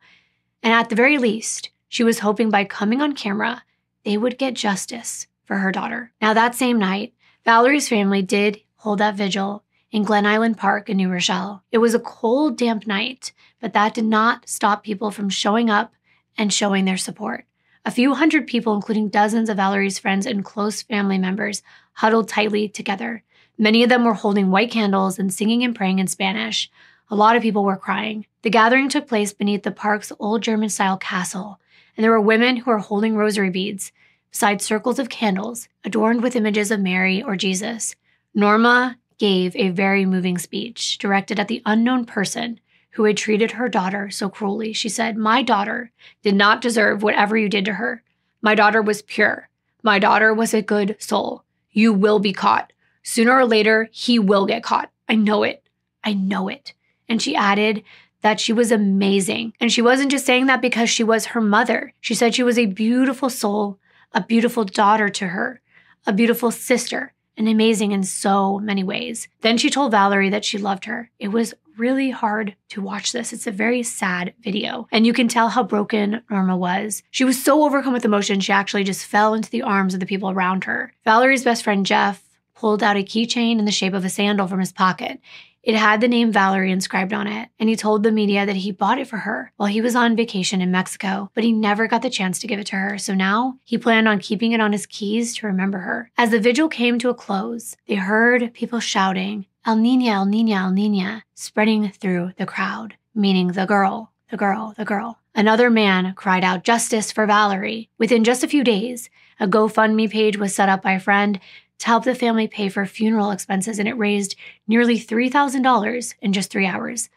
And at the very least, she was hoping by coming on camera, they would get justice for her daughter. Now, that same night, Valerie's family did hold that vigil in Glen Island Park in New Rochelle. It was a cold, damp night, but that did not stop people from showing up and showing their support. A few hundred people, including dozens of Valerie's friends and close family members, huddled tightly together. Many of them were holding white candles and singing and praying in Spanish. A lot of people were crying. The gathering took place beneath the park's old German-style castle, and there were women who were holding rosary beads beside circles of candles adorned with images of Mary or Jesus. Norma gave a very moving speech directed at the unknown person who had treated her daughter so cruelly. She said, "My daughter did not deserve whatever you did to her. My daughter was pure. My daughter was a good soul. You will be caught. Sooner or later, he will get caught. I know it. I know it." And she added that she was amazing. And she wasn't just saying that because she was her mother. She said she was a beautiful soul, a beautiful daughter to her, a beautiful sister, and amazing in so many ways. Then she told Valerie that she loved her. It was really hard to watch this. It's a very sad video, and you can tell how broken Norma was. She was so overcome with emotion, she actually just fell into the arms of the people around her. Valerie's best friend, Jeff, pulled out a keychain in the shape of a sandal from his pocket. It had the name Valerie inscribed on it, and he told the media that he bought it for her while he was on vacation in Mexico, but he never got the chance to give it to her, so now he planned on keeping it on his keys to remember her. As the vigil came to a close, they heard people shouting, "El Niña, El Niña, El Niña," spreading through the crowd, meaning the girl, the girl, the girl. Another man cried out, "Justice for Valerie." Within just a few days, a GoFundMe page was set up by a friend to help the family pay for funeral expenses, and it raised nearly $3,000 in just 3 hours.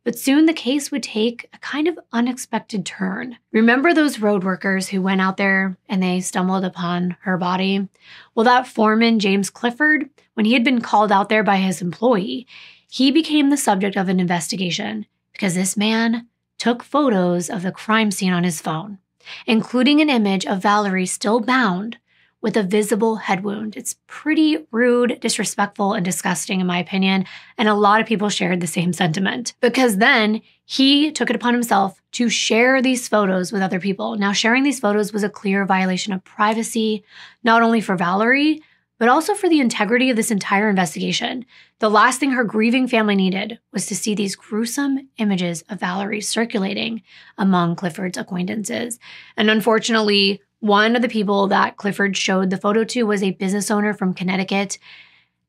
But soon the case would take a kind of unexpected turn. Remember those road workers who went out there and they stumbled upon her body? Well, that foreman, James Clifford, when he had been called out there by his employee, he became the subject of an investigation because this man took photos of the crime scene on his phone, including an image of Valerie still bound with a visible head wound. It's pretty rude, disrespectful, and disgusting in my opinion, and a lot of people shared the same sentiment. Because then he took it upon himself to share these photos with other people. Now, sharing these photos was a clear violation of privacy, not only for Valerie, but also for the integrity of this entire investigation. The last thing her grieving family needed was to see these gruesome images of Valerie circulating among Clifford's acquaintances. And unfortunately, one of the people that Clifford showed the photo to was a business owner from Connecticut.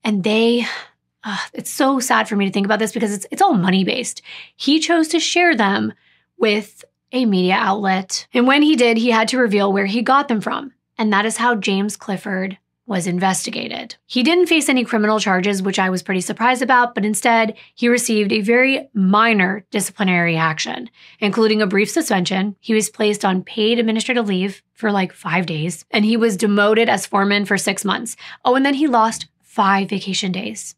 And it's so sad for me to think about this because it's all money-based. He chose to share them with a media outlet. And when he did, he had to reveal where he got them from. And that is how James Clifford was investigated. He didn't face any criminal charges, which I was pretty surprised about, but instead he received a very minor disciplinary action, including a brief suspension. He was placed on paid administrative leave for like 5 days, and he was demoted as foreman for 6 months. Oh, and then he lost 5 vacation days.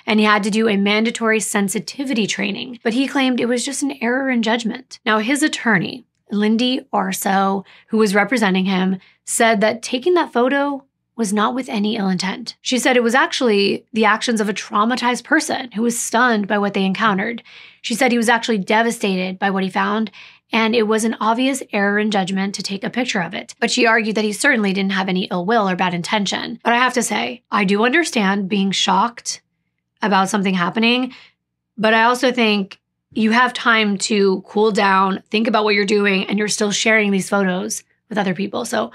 And he had to do a mandatory sensitivity training, but he claimed it was just an error in judgment. Now, his attorney, Lindy Arso, who was representing him, said that taking that photo was not with any ill intent. She said it was actually the actions of a traumatized person who was stunned by what they encountered. She said he was actually devastated by what he found, and it was an obvious error in judgment to take a picture of it. But she argued that he certainly didn't have any ill will or bad intention. But I have to say, I do understand being shocked about something happening, but I also think you have time to cool down, think about what you're doing, and you're still sharing these photos with other people. So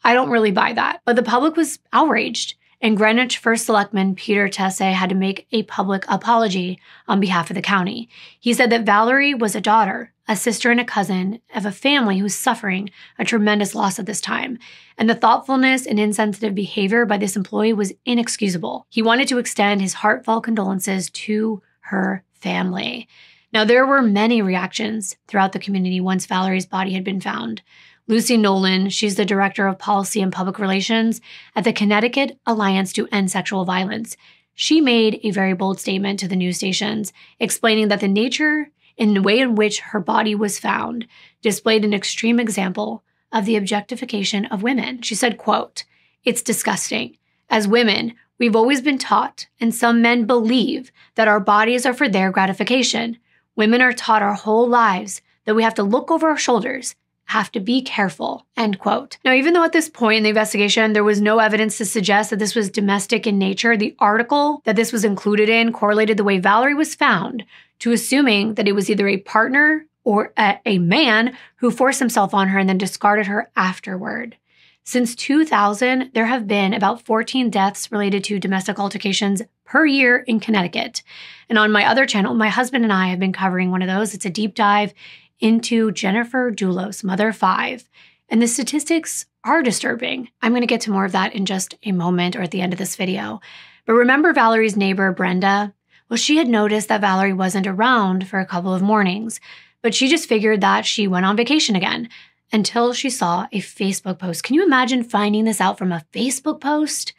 I don't really buy that. But the public was outraged, and Greenwich First Selectman Peter Tesse had to make a public apology on behalf of the county. He said that Valerie was a daughter, a sister, and a cousin of a family who's suffering a tremendous loss at this time, and the thoughtfulness and insensitive behavior by this employee was inexcusable. He wanted to extend his heartfelt condolences to her family. Now, there were many reactions throughout the community once Valerie's body had been found. Lucy Nolan, she's the Director of Policy and Public Relations at the Connecticut Alliance to End Sexual Violence. She made a very bold statement to the news stations, explaining that the nature and the way in which her body was found displayed an extreme example of the objectification of women. She said, quote, "It's disgusting. As women, we've always been taught, and some men believe, that our bodies are for their gratification. Women are taught our whole lives that we have to look over our shoulders, have to be careful, end quote. Now, even though at this point in the investigation, there was no evidence to suggest that this was domestic in nature, the article that this was included in correlated the way Valerie was found to assuming that it was either a partner or a man who forced himself on her and then discarded her afterward. Since 2000, there have been about 14 deaths related to domestic altercations per year in Connecticut. And on my other channel, my husband and I have been covering one of those. It's a deep dive into Jennifer Dulos, mother of 5. And the statistics are disturbing. I'm going to get to more of that in just a moment or at the end of this video. But remember Valerie's neighbor, Brenda? Well, she had noticed that Valerie wasn't around for a couple of mornings, but she just figured that she went on vacation again until she saw a Facebook post. Can you imagine finding this out from a Facebook post?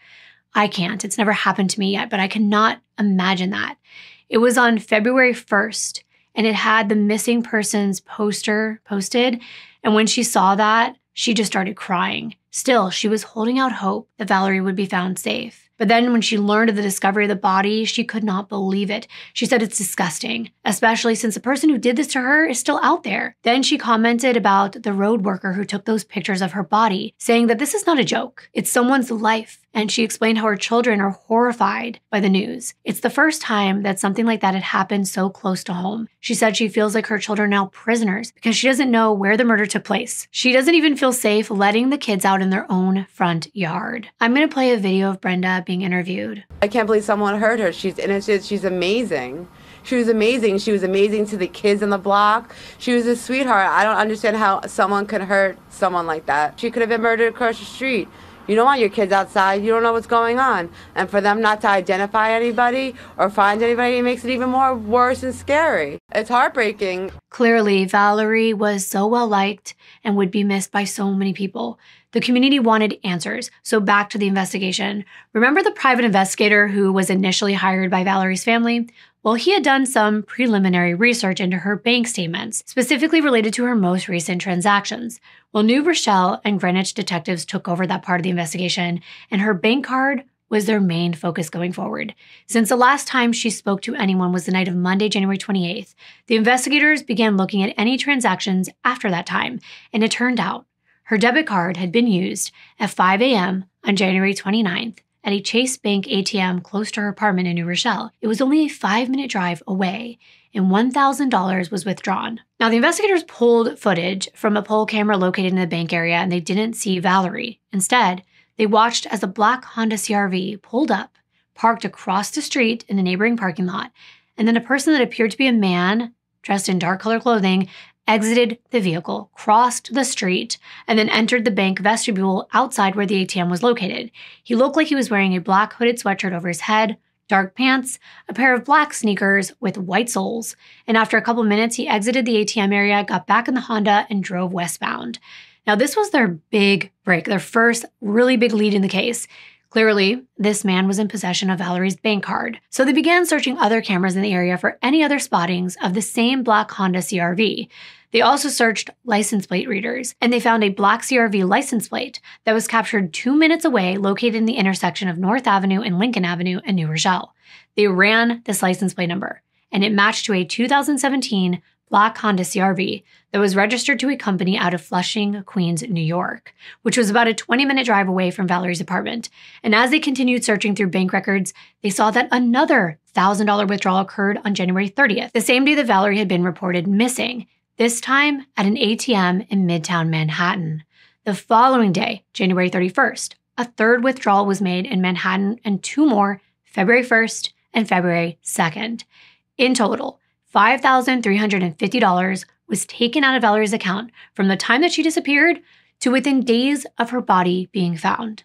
I can't. It's never happened to me yet, but I cannot imagine that. It was on February 1st, and it had the missing persons poster posted. And when she saw that, she just started crying. Still, she was holding out hope that Valerie would be found safe. But then when she learned of the discovery of the body, she could not believe it. She said it's disgusting, especially since the person who did this to her is still out there. Then she commented about the road worker who took those pictures of her body, saying that this is not a joke. It's someone's life. And she explained how her children are horrified by the news. It's the first time that something like that had happened so close to home. She said she feels like her children are now prisoners because she doesn't know where the murder took place. She doesn't even feel safe letting the kids out in their own front yard. I'm going to play a video of Brenda being interviewed. I can't believe someone hurt her. She's innocent. She's amazing. She was amazing. She was amazing to the kids on the block. She was a sweetheart. I don't understand how someone could hurt someone like that. She could have been murdered across the street. You don't want your kids outside. You don't know what's going on. And for them not to identify anybody or find anybody, it makes it even more worse and scary. It's heartbreaking. Clearly, Valerie was so well liked and would be missed by so many people. The community wanted answers. So back to the investigation. Remember the private investigator who was initially hired by Valerie's family? Well, he had done some preliminary research into her bank statements, specifically related to her most recent transactions. Well, New Rochelle and Greenwich detectives took over that part of the investigation, and her bank card was their main focus going forward. Since the last time she spoke to anyone was the night of Monday, January 28th, the investigators began looking at any transactions after that time, and it turned out her debit card had been used at 5 a.m. on January 29th at a Chase Bank ATM close to her apartment in New Rochelle. It was only a 5-minute drive away, and $1,000 was withdrawn. Now, the investigators pulled footage from a pole camera located in the bank area, and they didn't see Valerie. Instead, they watched as a black Honda CR-V pulled up, parked across the street in the neighboring parking lot, and then a person that appeared to be a man dressed in dark colored clothing exited the vehicle, crossed the street, and then entered the bank vestibule outside where the ATM was located. He looked like he was wearing a black hooded sweatshirt over his head, dark pants, a pair of black sneakers with white soles, and after a couple minutes, he exited the ATM area, got back in the Honda, and drove westbound. Now, this was their big break, their first really big lead in the case. Clearly, this man was in possession of Valerie's bank card. So they began searching other cameras in the area for any other spottings of the same black Honda CR-V. They also searched license plate readers, and they found a black CR-V license plate that was captured 2 minutes away, located in the intersection of North Avenue and Lincoln Avenue in New Rochelle. They ran this license plate number, and it matched to a 2017 black Honda CR-V that was registered to a company out of Flushing, Queens, New York, which was about a 20-minute drive away from Valerie's apartment. And as they continued searching through bank records, they saw that another $1,000 withdrawal occurred on January 30th, the same day that Valerie had been reported missing, this time at an ATM in Midtown Manhattan. The following day, January 31st, a third withdrawal was made in Manhattan and 2 more, February 1st and February 2nd. In total, $5,350 was taken out of Valerie's account from the time that she disappeared to within days of her body being found.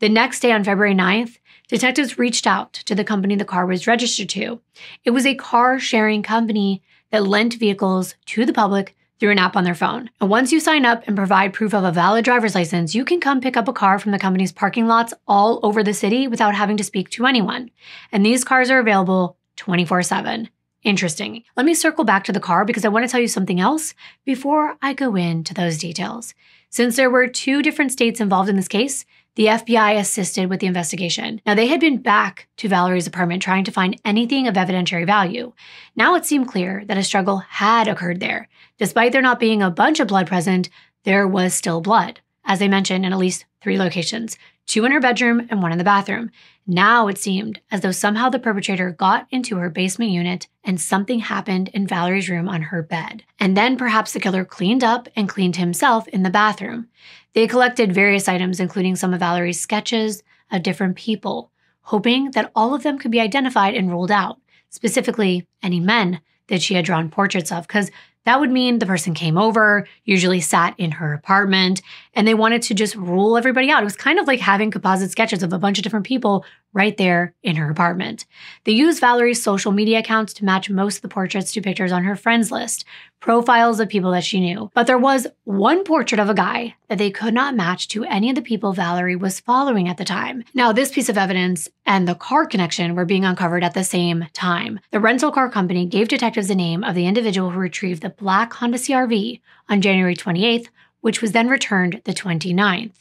The next day, on February 9th, detectives reached out to the company the car was registered to. It was a car-sharing company that lent vehicles to the public through an app on their phone. And once you sign up and provide proof of a valid driver's license, you can come pick up a car from the company's parking lots all over the city without having to speak to anyone. And these cars are available 24/7. Interesting. Let me circle back to the car because I want to tell you something else before I go into those details. Since there were 2 different states involved in this case, the FBI assisted with the investigation. Now, they had been back to Valerie's apartment trying to find anything of evidentiary value. Now it seemed clear that a struggle had occurred there. Despite there not being a bunch of blood present, there was still blood, as I mentioned, in at least 3 locations, 2 in her bedroom and 1 in the bathroom. Now it seemed as though somehow the perpetrator got into her basement unit and something happened in Valerie's room on her bed. And then perhaps the killer cleaned up and cleaned himself in the bathroom. They collected various items, including some of Valerie's sketches of different people, hoping that all of them could be identified and ruled out, specifically any men that she had drawn portraits of, because that would mean the person came over, usually sat in her apartment, and they wanted to just rule everybody out. It was kind of like having composite sketches of a bunch of different people right there in her apartment. They used Valerie's social media accounts to match most of the portraits to pictures on her friends list, profiles of people that she knew. But there was one portrait of a guy that they could not match to any of the people Valerie was following at the time. Now, this piece of evidence and the car connection were being uncovered at the same time. The rental car company gave detectives the name of the individual who retrieved the black Honda CR-V on January 28th, which was then returned the 29th.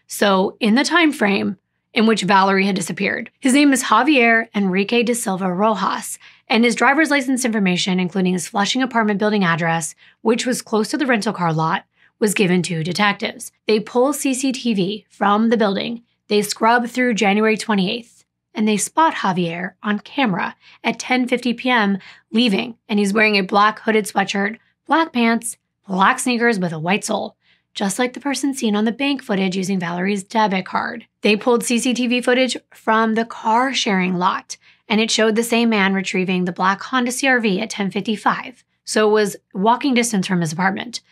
So in the time frame in which Valerie had disappeared. His name is Javier Enrique de Silva Rojas, and his driver's license information, including his Flushing apartment building address, which was close to the rental car lot, was given to detectives. They pull CCTV from the building. They scrub through January 28th, and they spot Javier on camera at 10:50 p.m. leaving, and he's wearing a black hooded sweatshirt, black pants, black sneakers with a white sole, just like the person seen on the bank footage using Valerie's debit card. They pulled CCTV footage from the car sharing lot, and it showed the same man retrieving the black Honda CR-V at 10:55, so it was walking distance from his apartment.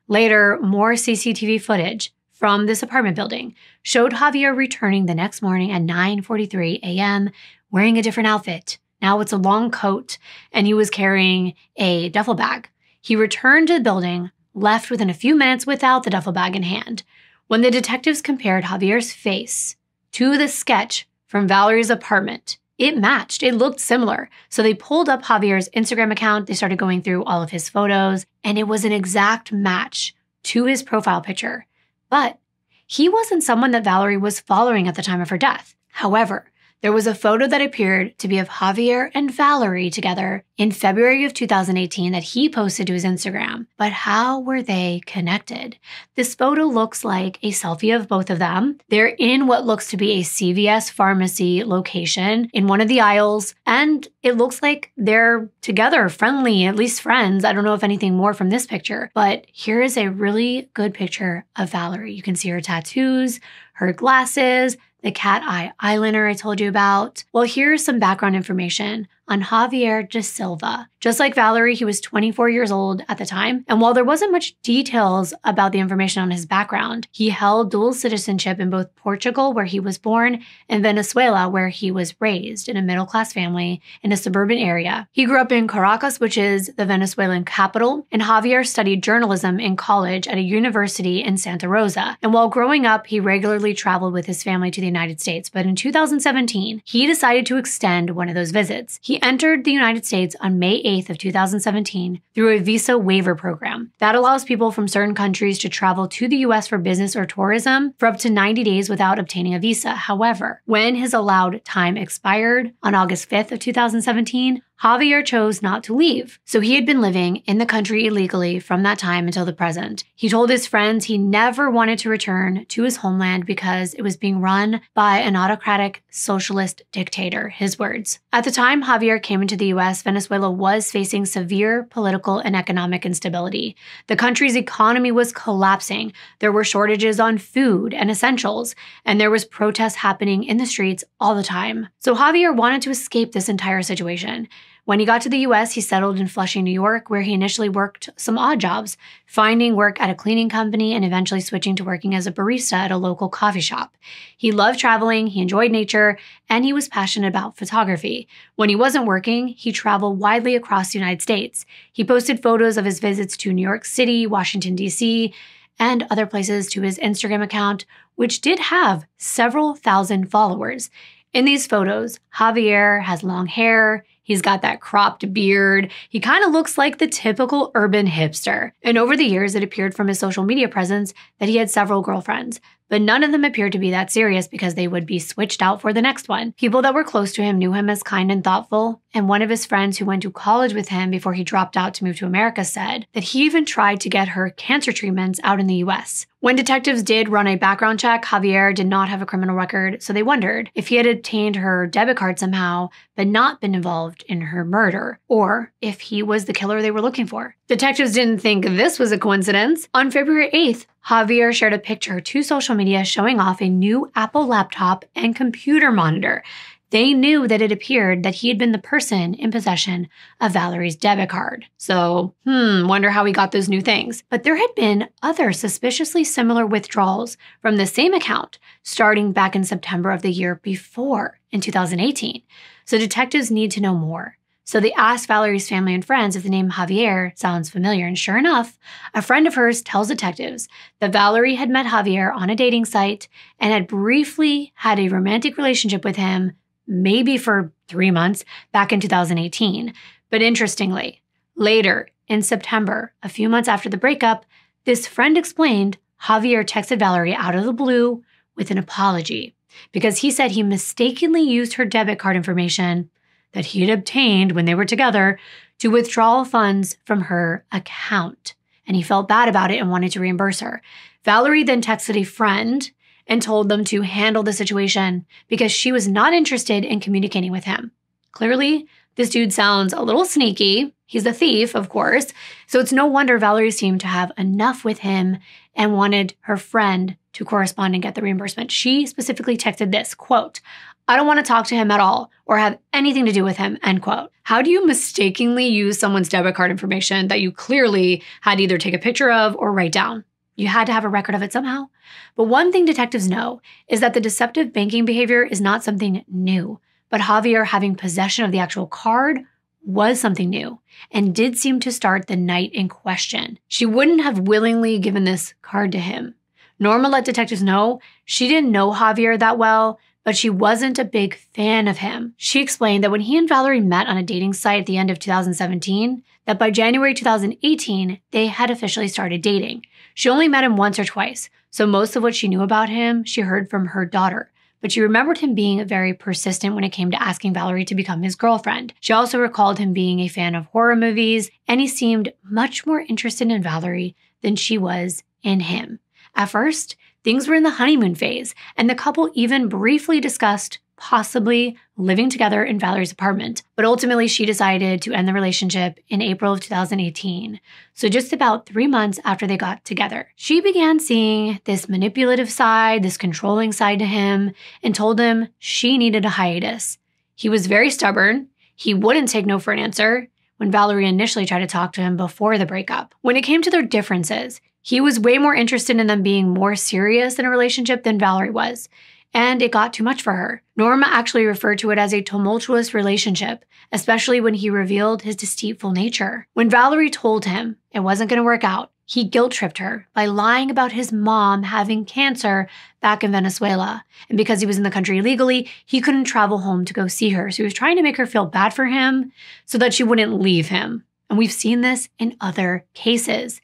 Later, more CCTV footage from this apartment building showed Javier returning the next morning at 9:43 a.m. wearing a different outfit. Now it's a long coat, and he was carrying a duffel bag. He returned to the building, left within a few minutes without the duffel bag in hand. When the detectives compared Javier's face to the sketch from Valerie's apartment, it matched. It looked similar. So they pulled up Javier's Instagram account. They started going through all of his photos, and it was an exact match to his profile picture. But he wasn't someone that Valerie was following at the time of her death. However, there was a photo that appeared to be of Javier and Valerie together in February of 2018 that he posted to his Instagram. But how were they connected? This photo looks like a selfie of both of them. They're in what looks to be a CVS pharmacy location in one of the aisles, and it looks like they're together, friendly, at least friends. I don't know if anything more from this picture, but here is a really good picture of Valerie. You can see her tattoos, her glasses, the cat eye eyeliner I told you about. Well, here's some background information on Javier de Silva. Just like Valerie, he was 24 years old at the time, and while there wasn't much details about the information on his background, he held dual citizenship in both Portugal, where he was born, and Venezuela, where he was raised in a middle-class family in a suburban area. He grew up in Caracas, which is the Venezuelan capital, and Javier studied journalism in college at a university in Santa Rosa. And while growing up, he regularly traveled with his family to the United States, but in 2017, he decided to extend one of those visits. He entered the United States on May 8th of 2017 through a visa waiver program that allows people from certain countries to travel to the US for business or tourism for up to 90 days without obtaining a visa. However, when his allowed time expired on August 5th of 2017, Javier chose not to leave, so he had been living in the country illegally from that time until the present. He told his friends he never wanted to return to his homeland because it was being run by an autocratic socialist dictator, his words. At the time Javier came into the US, Venezuela was facing severe political and economic instability. The country's economy was collapsing. There were shortages on food and essentials, and there was protests happening in the streets all the time. So Javier wanted to escape this entire situation. When he got to the US, he settled in Flushing, New York, where he initially worked some odd jobs, finding work at a cleaning company and eventually switching to working as a barista at a local coffee shop. He loved traveling, he enjoyed nature, and he was passionate about photography. When he wasn't working, he traveled widely across the United States. He posted photos of his visits to New York City, Washington, D.C., and other places to his Instagram account, which did have several thousand followers. In these photos, Javier has long hair, he's got that cropped beard, he kind of looks like the typical urban hipster. And over the years, it appeared from his social media presence that he had several girlfriends. But none of them appeared to be that serious because they would be switched out for the next one. People that were close to him knew him as kind and thoughtful, and one of his friends who went to college with him before he dropped out to move to America said that he even tried to get her cancer treatments out in the US. When detectives did run a background check, Javier did not have a criminal record, so they wondered if he had obtained her debit card somehow but not been involved in her murder, or if he was the killer they were looking for. Detectives didn't think this was a coincidence. On February 8th, Javier shared a picture to social media showing off a new Apple laptop and computer monitor. They knew that it appeared that he had been the person in possession of Valerie's debit card. So, wonder how he got those new things. But there had been other suspiciously similar withdrawals from the same account starting back in September of the year before, in 2018. So detectives need to know more. So they asked Valerie's family and friends if the name Javier sounds familiar, and sure enough, a friend of hers tells detectives that Valerie had met Javier on a dating site and had briefly had a romantic relationship with him, maybe for 3 months, back in 2018. But interestingly, later in September, a few months after the breakup, this friend explained Javier texted Valerie out of the blue with an apology because he said he mistakenly used her debit card information that he had obtained when they were together to withdraw funds from her account. And he felt bad about it and wanted to reimburse her. Valerie then texted a friend and told them to handle the situation because she was not interested in communicating with him. Clearly, this dude sounds a little sneaky. He's a thief, of course. So it's no wonder Valerie seemed to have enough with him and wanted her friend to correspond and get the reimbursement. She specifically texted this, quote, "I don't want to talk to him at all or have anything to do with him," end quote. How do you mistakenly use someone's debit card information that you clearly had to either take a picture of or write down? You had to have a record of it somehow. But one thing detectives know is that the deceptive banking behavior is not something new, but Javier having possession of the actual card was something new and did seem to start the night in question. She wouldn't have willingly given this card to him. Norma let detectives know she didn't know Javier that well, but she wasn't a big fan of him. She explained that when he and Valerie met on a dating site at the end of 2017, that by January 2018, they had officially started dating. She only met him once or twice, so most of what she knew about him, she heard from her daughter. But she remembered him being very persistent when it came to asking Valerie to become his girlfriend. She also recalled him being a fan of horror movies, and he seemed much more interested in Valerie than she was in him. At first, things were in the honeymoon phase, and the couple even briefly discussed possibly living together in Valerie's apartment. But ultimately, she decided to end the relationship in April of 2018, so just about 3 months after they got together. She began seeing this manipulative side, this controlling side to him, and told him she needed a hiatus. He was very stubborn. He wouldn't take no for an answer when Valerie initially tried to talk to him before the breakup. When it came to their differences, he was way more interested in them being more serious in a relationship than Valerie was, and it got too much for her. Norma actually referred to it as a tumultuous relationship, especially when he revealed his deceitful nature. When Valerie told him it wasn't going to work out, he guilt-tripped her by lying about his mom having cancer back in Venezuela. And because he was in the country illegally, he couldn't travel home to go see her. So he was trying to make her feel bad for him so that she wouldn't leave him. And we've seen this in other cases.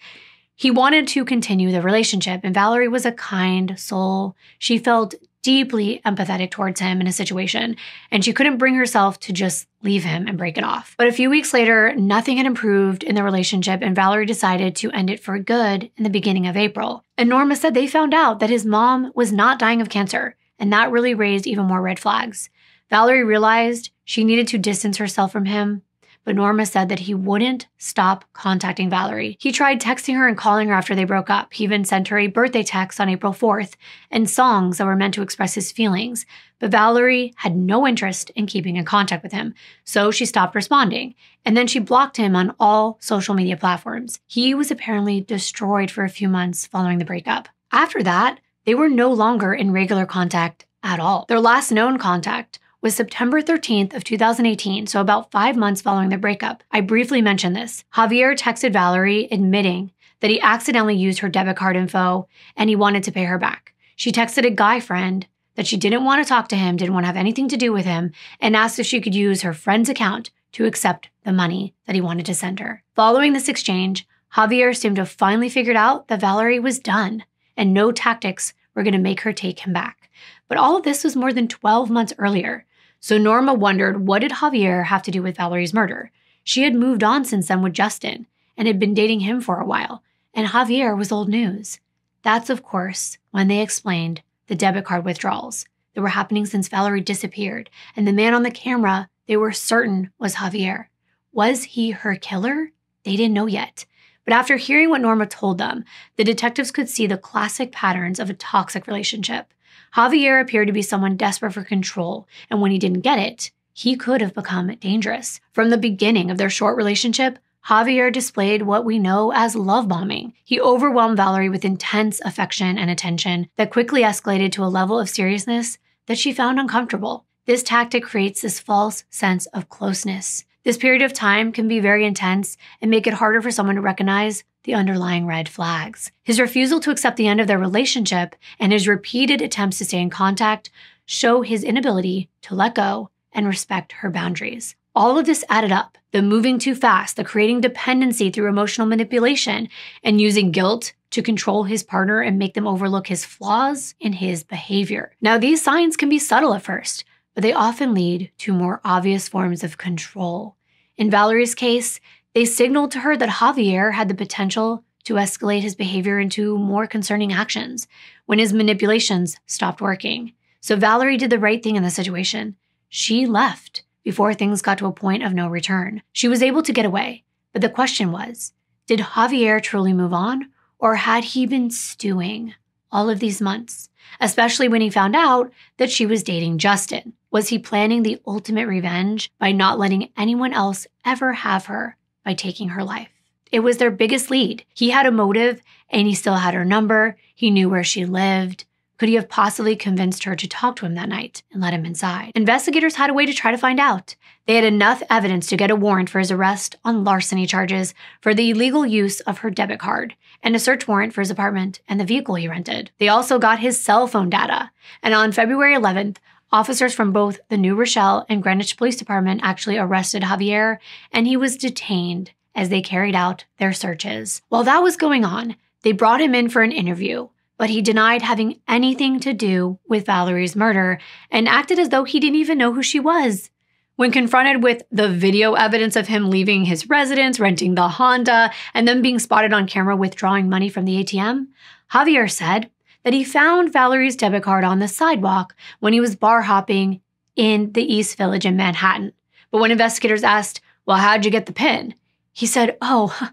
He wanted to continue the relationship, and Valerie was a kind soul. She felt deeply empathetic towards him in a situation, and she couldn't bring herself to just leave him and break it off. But a few weeks later, nothing had improved in the relationship, and Valerie decided to end it for good in the beginning of April. And Norma said they found out that his mom was not dying of cancer, and that really raised even more red flags. Valerie realized she needed to distance herself from him, but Norma said that he wouldn't stop contacting Valerie. He tried texting her and calling her after they broke up. He even sent her a birthday text on April 4th and songs that were meant to express his feelings. But Valerie had no interest in keeping in contact with him, so she stopped responding. And then she blocked him on all social media platforms. He was apparently destroyed for a few months following the breakup. After that, they were no longer in regular contact at all. Their last known contact was September 13th of 2018, so about 5 months following the breakup. I briefly mentioned this. Javier texted Valerie admitting that he accidentally used her debit card info and he wanted to pay her back. She texted a guy friend that she didn't want to talk to him, didn't want to have anything to do with him, and asked if she could use her friend's account to accept the money that he wanted to send her. Following this exchange, Javier seemed to have finally figured out that Valerie was done and no tactics were going to make her take him back. But all of this was more than 12 months earlier. So Norma wondered, what did Javier have to do with Valerie's murder? She had moved on since then with Justin and had been dating him for a while. And Javier was old news. That's, of course, when they explained the debit card withdrawals that were happening since Valerie disappeared. And the man on the camera, they were certain was Javier. Was he her killer? They didn't know yet. But after hearing what Norma told them, the detectives could see the classic patterns of a toxic relationship. Javier appeared to be someone desperate for control, and when he didn't get it, he could have become dangerous. From the beginning of their short relationship, Javier displayed what we know as love bombing. He overwhelmed Valerie with intense affection and attention that quickly escalated to a level of seriousness that she found uncomfortable. This tactic creates this false sense of closeness. This period of time can be very intense and make it harder for someone to recognize the underlying red flags. His refusal to accept the end of their relationship and his repeated attempts to stay in contact show his inability to let go and respect her boundaries. All of this added up, the moving too fast, the creating dependency through emotional manipulation, and using guilt to control his partner and make them overlook his flaws in his behavior. Now, these signs can be subtle at first, but they often lead to more obvious forms of control. In Valerie's case, they signaled to her that Javier had the potential to escalate his behavior into more concerning actions when his manipulations stopped working. So Valerie did the right thing in the situation. She left before things got to a point of no return. She was able to get away, but the question was, did Javier truly move on, or had he been stewing all of these months, especially when he found out that she was dating Justin? Was he planning the ultimate revenge by not letting anyone else ever have her by taking her life? It was their biggest lead. He had a motive, and he still had her number. He knew where she lived. Could he have possibly convinced her to talk to him that night and let him inside? Investigators had a way to try to find out. They had enough evidence to get a warrant for his arrest on larceny charges for the illegal use of her debit card and a search warrant for his apartment and the vehicle he rented. They also got his cell phone data. And on February 11th, officers from both the New Rochelle and Greenwich Police Department actually arrested Javier, and he was detained as they carried out their searches. While that was going on, they brought him in for an interview, but he denied having anything to do with Valerie's murder and acted as though he didn't even know who she was. When confronted with the video evidence of him leaving his residence, renting the Honda, and then being spotted on camera withdrawing money from the ATM, Javier said that he found Valerie's debit card on the sidewalk when he was bar hopping in the East Village in Manhattan. But when investigators asked, well, how'd you get the PIN? He said, oh,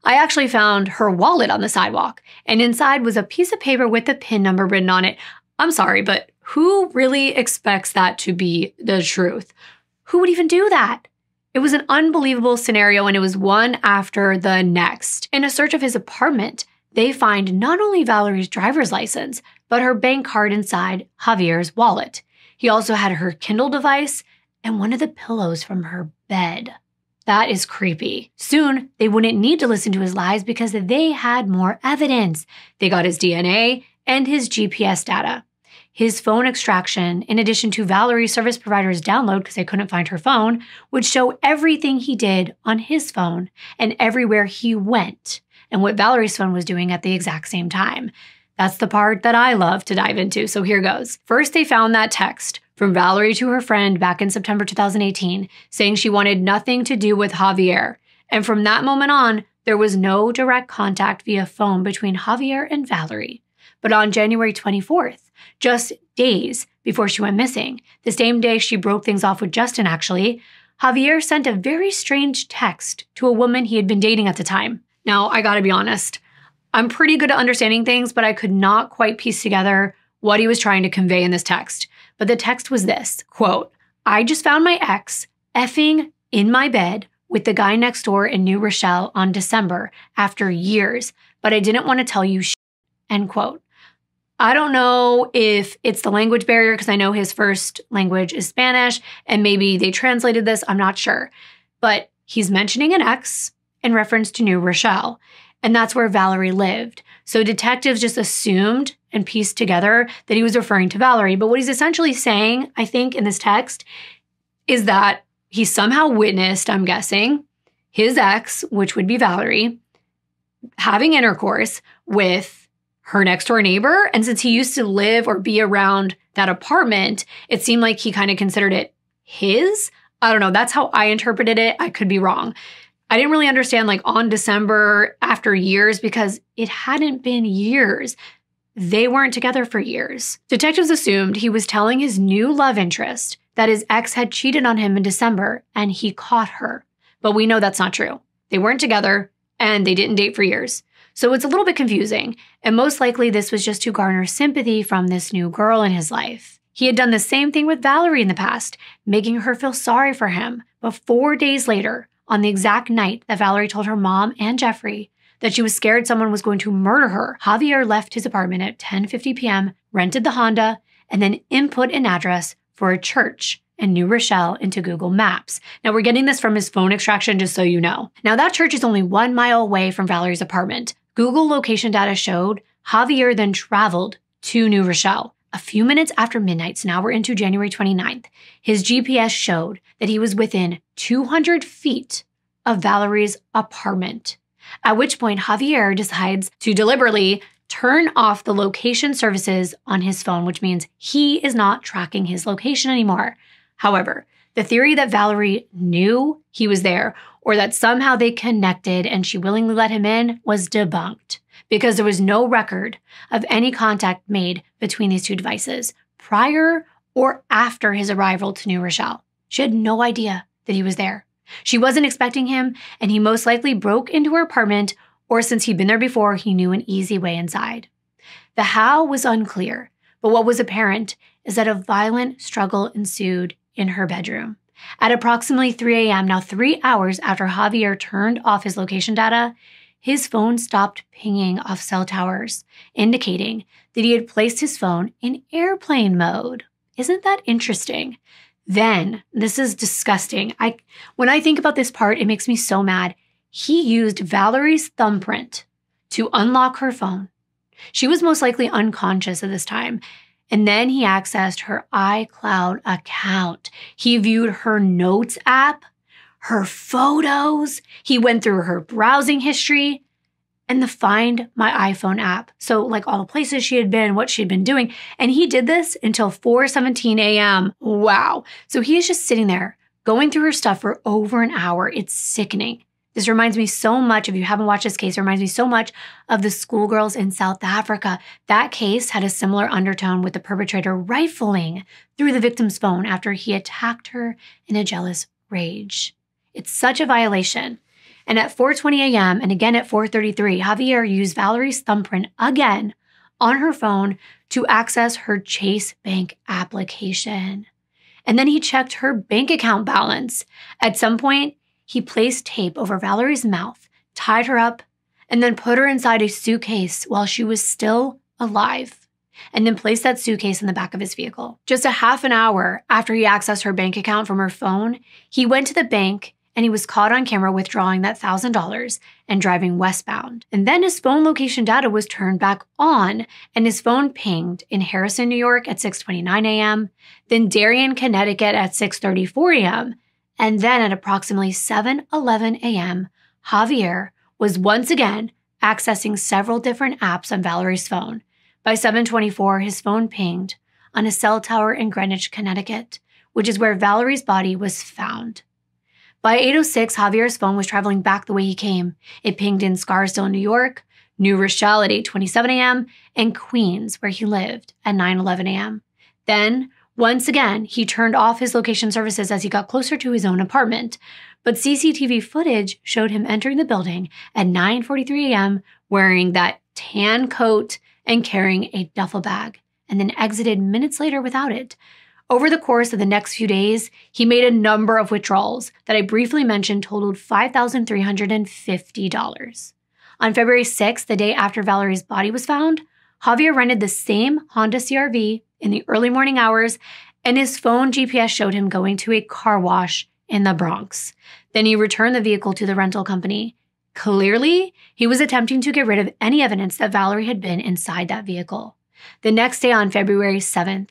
I actually found her wallet on the sidewalk, and inside was a piece of paper with the PIN number written on it. I'm sorry, but who really expects that to be the truth? Who would even do that? It was an unbelievable scenario, and it was one after the next. In a search of his apartment, they find not only Valerie's driver's license, but her bank card inside Javier's wallet. He also had her Kindle device and one of the pillows from her bed. That is creepy. Soon, they wouldn't need to listen to his lies because they had more evidence. They got his DNA and his GPS data. His phone extraction, in addition to Valerie's service provider's download because they couldn't find her phone, would show everything he did on his phone and everywhere he went and what Valerie's phone was doing at the exact same time. That's the part that I love to dive into, so here goes. First, they found that text from Valerie to her friend back in September 2018, saying she wanted nothing to do with Javier. And from that moment on, there was no direct contact via phone between Javier and Valerie. But on January 24th, just days before she went missing, the same day she broke things off with Justin actually, Javier sent a very strange text to a woman he had been dating at the time. Now, I gotta be honest, I'm pretty good at understanding things, but I could not quite piece together what he was trying to convey in this text. But the text was this, quote, I just found my ex effing in my bed with the guy next door in New Rochelle on December after years, but I didn't want to tell you shit, end quote. I don't know if it's the language barrier because I know his first language is Spanish and maybe they translated this, I'm not sure. But he's mentioning an ex in reference to New Rochelle, and that's where Valerie lived. So detectives just assumed and pieced together that he was referring to Valerie. But what he's essentially saying, I think, in this text is that he somehow witnessed, I'm guessing, his ex, which would be Valerie, having intercourse with her next door neighbor. And since he used to live or be around that apartment, it seemed like he kind of considered it his. I don't know. That's how I interpreted it. I could be wrong. I didn't really understand like on December after years because it hadn't been years. They weren't together for years. Detectives assumed he was telling his new love interest that his ex had cheated on him in December and he caught her. But we know that's not true. They weren't together and they didn't date for years. So it's a little bit confusing. And most likely this was just to garner sympathy from this new girl in his life. He had done the same thing with Valerie in the past, making her feel sorry for him. But 4 days later, on the exact night that Valerie told her mom and Jeffrey that she was scared someone was going to murder her, Javier left his apartment at 10:50 p.m., rented the Honda, and then input an address for a church in New Rochelle into Google Maps. Now, we're getting this from his phone extraction, just so you know. Now, that church is only 1 mile away from Valerie's apartment. Google location data showed Javier then traveled to New Rochelle. A few minutes after midnight, so now we're into January 29th, his GPS showed that he was within 200 feet of Valerie's apartment, at which point Javier decides to deliberately turn off the location services on his phone, which means he is not tracking his location anymore. However, the theory that Valerie knew he was there or that somehow they connected and she willingly let him in was debunked because there was no record of any contact made between these two devices prior or after his arrival to New Rochelle. She had no idea that he was there. She wasn't expecting him, and he most likely broke into her apartment, or since he'd been there before, he knew an easy way inside. The how was unclear, but what was apparent is that a violent struggle ensued in her bedroom. At approximately 3 a.m., now 3 hours after Javier turned off his location data, his phone stopped pinging off cell towers, indicating that he had placed his phone in airplane mode. Isn't that interesting? Then, this is disgusting. When I think about this part, it makes me so mad. He used Valerie's thumbprint to unlock her phone. She was most likely unconscious at this time. And then he accessed her iCloud account. He viewed her notes app, her photos. He went through her browsing history and the Find My iPhone app. So like all the places she had been, what she'd been doing. And he did this until 4:17 a.m. Wow. So he is just sitting there going through her stuff for over an hour. It's sickening. This reminds me so much, if you haven't watched this case, it reminds me so much of the schoolgirls in South Africa. That case had a similar undertone with the perpetrator rifling through the victim's phone after he attacked her in a jealous rage. It's such a violation. And at 4:20 a.m. and again at 4:33, Javier used Valerie's thumbprint again on her phone to access her Chase Bank application. And then he checked her bank account balance. At some point, he placed tape over Valerie's mouth, tied her up, and then put her inside a suitcase while she was still alive, and then placed that suitcase in the back of his vehicle. Just a half an hour after he accessed her bank account from her phone, he went to the bank and he was caught on camera withdrawing that $1,000 and driving westbound. And then his phone location data was turned back on and his phone pinged in Harrison, New York at 6:29 a.m., then Darien, Connecticut at 6:34 a.m., and then at approximately 7:11 a.m., Javier was once again accessing several different apps on Valerie's phone. By 7:24, his phone pinged on a cell tower in Greenwich, Connecticut, which is where Valerie's body was found. By 8:06, Javier's phone was traveling back the way he came. It pinged in Scarsdale, New York, New Rochelle at 8:27 a.m., and Queens, where he lived, at 9:11 a.m. Then, once again, he turned off his location services as he got closer to his own apartment, but CCTV footage showed him entering the building at 9:43 a.m. wearing that tan coat and carrying a duffel bag, and then exited minutes later without it. Over the course of the next few days, he made a number of withdrawals that I briefly mentioned totaled $5,350. On February 6th, the day after Valerie's body was found, Javier rented the same Honda CR-V in the early morning hours, and his phone GPS showed him going to a car wash in the Bronx. Then he returned the vehicle to the rental company. Clearly, he was attempting to get rid of any evidence that Valerie had been inside that vehicle. The next day, on February 7th,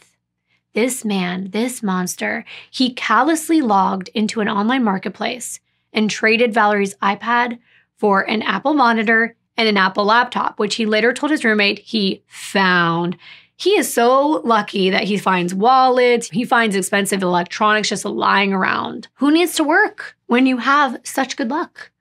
this man, this monster, he callously logged into an online marketplace and traded Valerie's iPad for an Apple monitor and an Apple laptop, which he later told his roommate he found. He is so lucky that he finds wallets, he finds expensive electronics just lying around. Who needs to work when you have such good luck?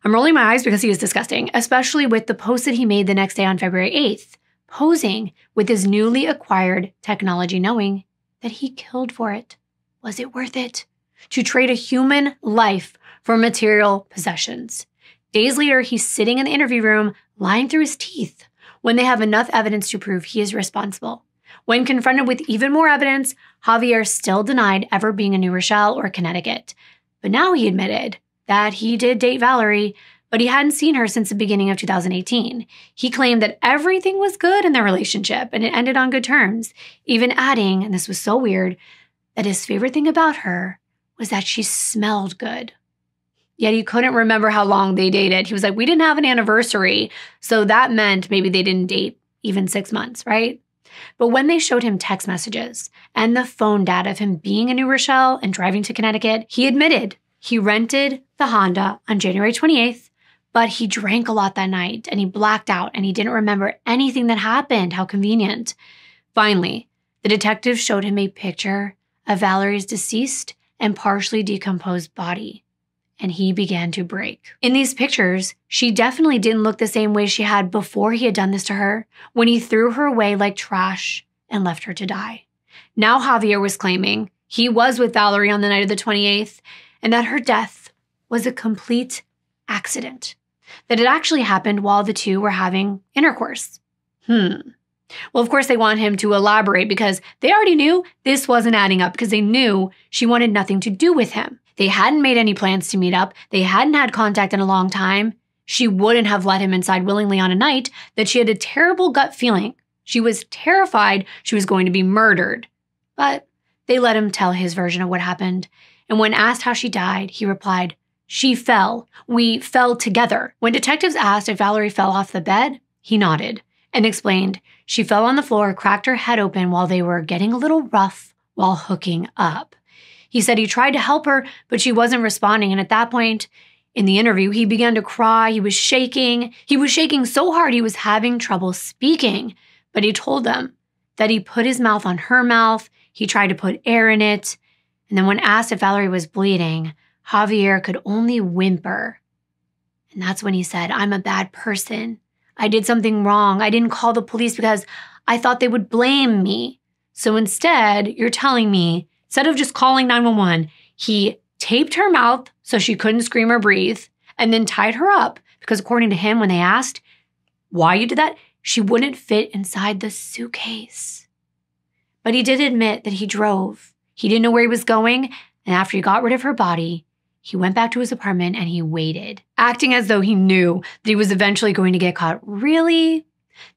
I'm rolling my eyes because he is disgusting, especially with the post that he made the next day on February 8th, posing with his newly acquired technology, knowing that he killed for it. Was it worth it? To trade a human life for material possessions. Days later, he's sitting in the interview room, lying through his teeth, when they have enough evidence to prove he is responsible. When confronted with even more evidence, Javier still denied ever being in New Rochelle or Connecticut. But now he admitted that he did date Valerie, but he hadn't seen her since the beginning of 2018. He claimed that everything was good in their relationship and it ended on good terms, even adding, and this was so weird, that his favorite thing about her was that she smelled good. Yet he couldn't remember how long they dated. He was like, we didn't have an anniversary, so that meant maybe they didn't date even 6 months, right? But when they showed him text messages and the phone data of him being in New Rochelle and driving to Connecticut, he admitted he rented the Honda on January 28th, but he drank a lot that night and he blacked out and he didn't remember anything that happened. How convenient. Finally, the detective showed him a picture of Valerie's deceased and partially decomposed body, and he began to break. In these pictures, she definitely didn't look the same way she had before he had done this to her, when he threw her away like trash and left her to die. Now Javier was claiming he was with Valerie on the night of the 28th, and that her death was a complete accident, that it actually happened while the two were having intercourse. Well, of course, they want him to elaborate because they already knew this wasn't adding up, because they knew she wanted nothing to do with him. They hadn't made any plans to meet up. They hadn't had contact in a long time. She wouldn't have let him inside willingly on a night that she had a terrible gut feeling. She was terrified she was going to be murdered. But they let him tell his version of what happened. And when asked how she died, he replied, "She fell. We fell together." When detectives asked if Valerie fell off the bed, he nodded and explained she fell on the floor, cracked her head open while they were getting a little rough while hooking up. He said he tried to help her, but she wasn't responding. And at that point in the interview, he began to cry. He was shaking. He was shaking so hard he was having trouble speaking. But he told them that he put his mouth on her mouth. He tried to put air in it. And then when asked if Valerie was bleeding, Javier could only whimper. And that's when he said, "I'm a bad person. I did something wrong. I didn't call the police because I thought they would blame me. So instead, you're telling me, instead of just calling 911, he taped her mouth so she couldn't scream or breathe, and then tied her up because according to him, when they asked why you did that, she wouldn't fit inside the suitcase." But he did admit that he drove. He didn't know where he was going, and after he got rid of her body, he went back to his apartment and he waited, acting as though he knew that he was eventually going to get caught. Really?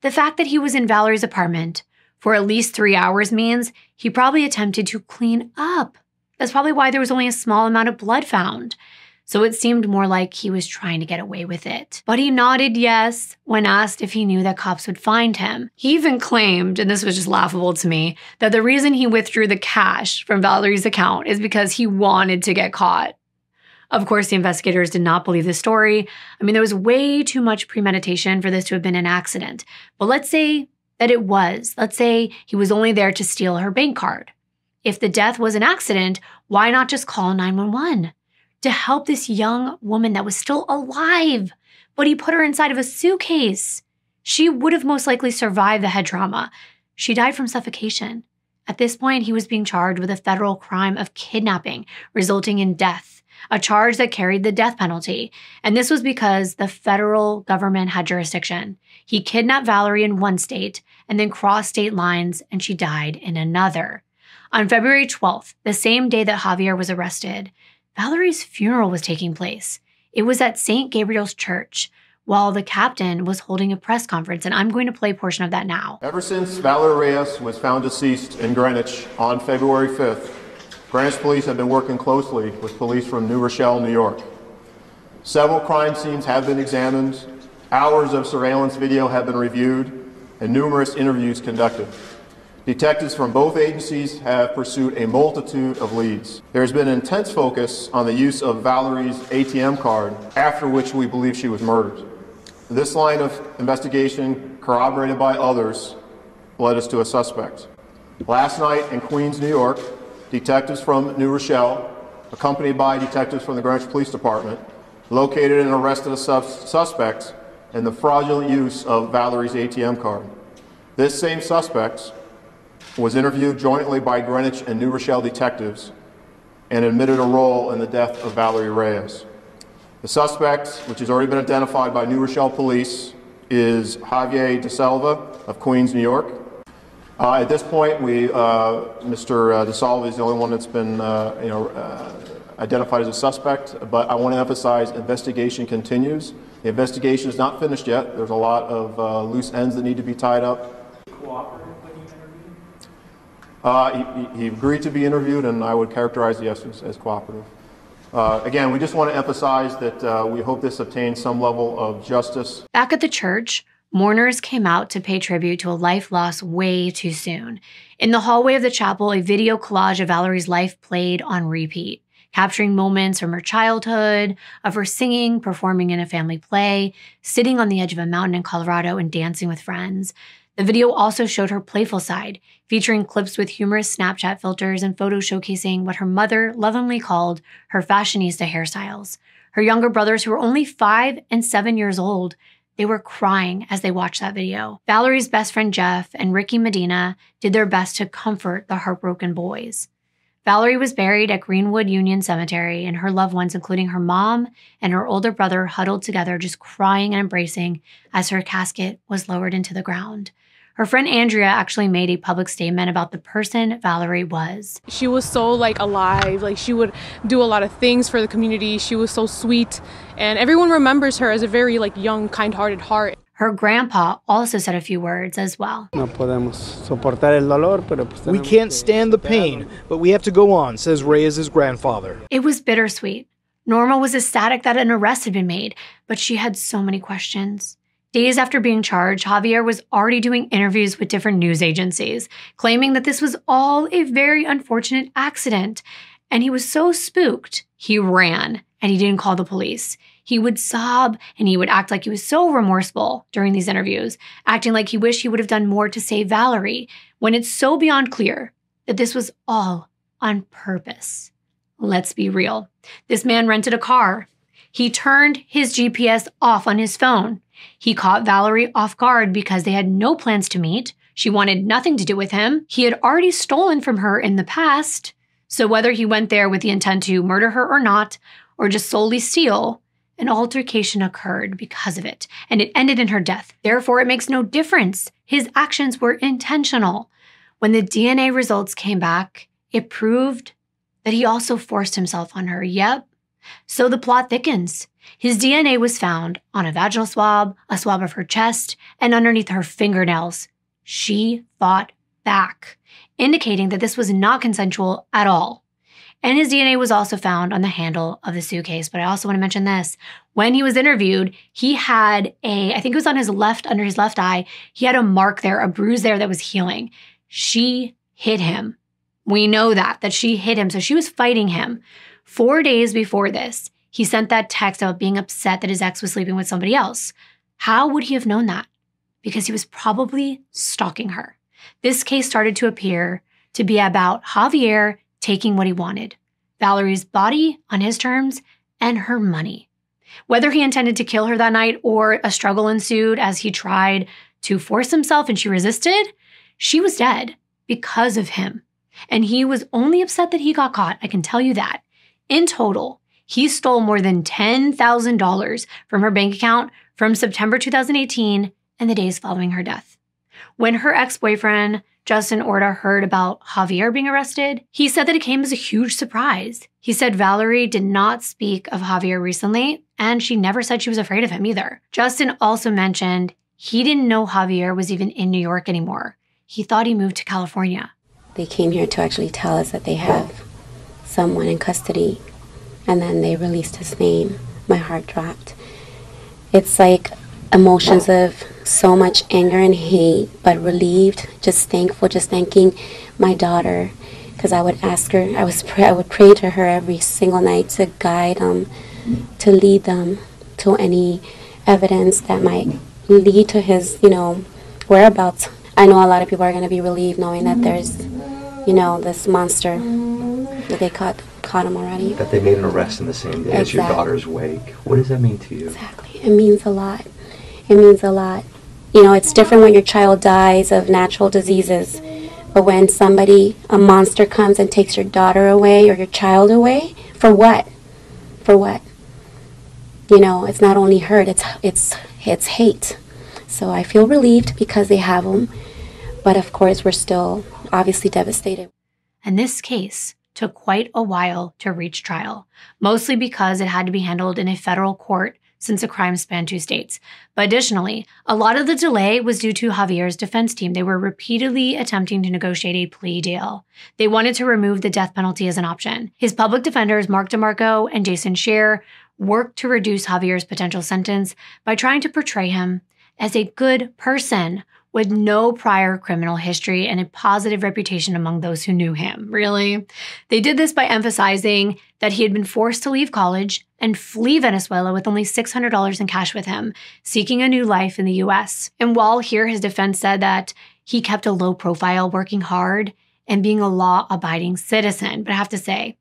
The fact that he was in Valerie's apartment for at least 3 hours means he probably attempted to clean up. That's probably why there was only a small amount of blood found. So it seemed more like he was trying to get away with it. But he nodded yes when asked if he knew that cops would find him. He even claimed, and this was just laughable to me, that the reason he withdrew the cash from Valerie's account is because he wanted to get caught. Of course, the investigators did not believe this story. I mean, there was way too much premeditation for this to have been an accident. But let's say that it was. Let's say he was only there to steal her bank card. If the death was an accident, why not just call 911 to help this young woman that was still alive? But he put her inside of a suitcase. She would have most likely survived the head trauma. She died from suffocation. At this point, he was being charged with a federal crime of kidnapping, resulting in death, a charge that carried the death penalty. And this was because the federal government had jurisdiction. He kidnapped Valerie in one state and then crossed state lines, and she died in another. On February 12th, the same day that Javier was arrested, Valerie's funeral was taking place. It was at St. Gabriel's Church, while the captain was holding a press conference, and I'm going to play a portion of that now. Ever since Valerie Reyes was found deceased in Greenwich on February 5th, Greenwich police have been working closely with police from New Rochelle, New York. Several crime scenes have been examined, hours of surveillance video have been reviewed, and numerous interviews conducted. Detectives from both agencies have pursued a multitude of leads. There has been an intense focus on the use of Valerie's ATM card, after which we believe she was murdered. This line of investigation, corroborated by others, led us to a suspect. Last night in Queens, New York, detectives from New Rochelle, accompanied by detectives from the Greenwich Police Department, located and arrested a suspect in the fraudulent use of Valerie's ATM card. This same suspect was interviewed jointly by Greenwich and New Rochelle detectives and admitted a role in the death of Valerie Reyes. The suspect, which has already been identified by New Rochelle police, is Javier De Silva of Queens, New York. At this point, Mr. De Silva is the only one that's been identified as a suspect, but I want to emphasize investigation continues. The investigation is not finished yet. There's a lot of loose ends that need to be tied up. Cooperative when you interviewed? He agreed to be interviewed, and I would characterize the essence as cooperative. Again, we just want to emphasize that we hope this obtains some level of justice. Back at the church, mourners came out to pay tribute to a life lost way too soon. In the hallway of the chapel, a video collage of Valerie's life played on repeat, capturing moments from her childhood, of her singing, performing in a family play, sitting on the edge of a mountain in Colorado, and dancing with friends. The video also showed her playful side, featuring clips with humorous Snapchat filters and photos showcasing what her mother lovingly called her fashionista hairstyles. Her younger brothers, who were only 5 and 7 years old, they were crying as they watched that video. Valerie's best friend Jeff and Ricky Medina did their best to comfort the heartbroken boys. Valerie was buried at Greenwood Union Cemetery, and her loved ones, including her mom and her older brother, huddled together, just crying and embracing as her casket was lowered into the ground. Her friend Andrea actually made a public statement about the person Valerie was. She was so alive, she would do a lot of things for the community. She was so sweet, and everyone remembers her as a very young, kind-hearted heart. Her grandpa also said a few words as well. We can't stand the pain, but we have to go on, says Reyes' grandfather. It was bittersweet. Norma was ecstatic that an arrest had been made, but she had so many questions. Days after being charged, Javier was already doing interviews with different news agencies, claiming that this was all a very unfortunate accident. And he was so spooked, he ran and he didn't call the police. He would sob and he would act like he was so remorseful during these interviews, acting like he wished he would have done more to save Valerie, when it's so beyond clear that this was all on purpose. Let's be real. This man rented a car. He turned his GPS off on his phone. He caught Valerie off guard because they had no plans to meet. She wanted nothing to do with him. He had already stolen from her in the past. So whether he went there with the intent to murder her or not, or just solely steal, an altercation occurred because of it, and it ended in her death. Therefore, it makes no difference. His actions were intentional. When the DNA results came back, it proved that he also forced himself on her. Yep. So the plot thickens. His DNA was found on a vaginal swab, a swab of her chest, and underneath her fingernails. She fought back, indicating that this was not consensual at all. And his DNA was also found on the handle of the suitcase. But I also want to mention this. When he was interviewed, he had I think it was on his left, under his left eye, he had a mark there, a bruise there that was healing. She hit him. We know that she hit him. So she was fighting him. 4 days before this, he sent that text about being upset that his ex was sleeping with somebody else. How would he have known that? Because he was probably stalking her. This case started to appear to be about Javier taking what he wanted, Valerie's body on his terms, and her money. Whether he intended to kill her that night or a struggle ensued as he tried to force himself and she resisted, she was dead because of him. And he was only upset that he got caught, I can tell you that. In total, he stole more than $10,000 from her bank account from September 2018 and the days following her death. When her ex-boyfriend, Justin Orta, heard about Javier being arrested, he said that it came as a huge surprise. He said Valerie did not speak of Javier recently, and she never said she was afraid of him either. Justin also mentioned he didn't know Javier was even in New York anymore. He thought he moved to California. They came here to actually tell us that they have someone in custody, and then they released his name. My heart dropped. It's like emotions of so much anger and hate, but relieved, just thankful, just thanking my daughter, because I would ask her, I would pray to her every single night to guide them, to lead them to any evidence that might lead to his, whereabouts. I know a lot of people are going to be relieved knowing that there's, this monster, that they caught him already. That they made an arrest in the same day as your daughter's wake. What does that mean to you? Exactly. It means a lot. It means a lot. It's different when your child dies of natural diseases, but when a monster comes and takes your daughter away or your child away, for what? For what? It's not only hurt, it's hate. So I feel relieved because they have him, but of course we're still obviously devastated. And this case took quite a while to reach trial, mostly because it had to be handled in a federal court since the crime spanned 2 states. But additionally, a lot of the delay was due to Javier's defense team. They were repeatedly attempting to negotiate a plea deal. They wanted to remove the death penalty as an option. His public defenders, Mark DeMarco and Jason Scheer, worked to reduce Javier's potential sentence by trying to portray him as a good person with no prior criminal history and a positive reputation among those who knew him. Really? They did this by emphasizing that he had been forced to leave college and flee Venezuela with only $600 in cash with him, seeking a new life in the US. And while here his defense said that he kept a low profile, working hard, and being a law-abiding citizen. But I have to say,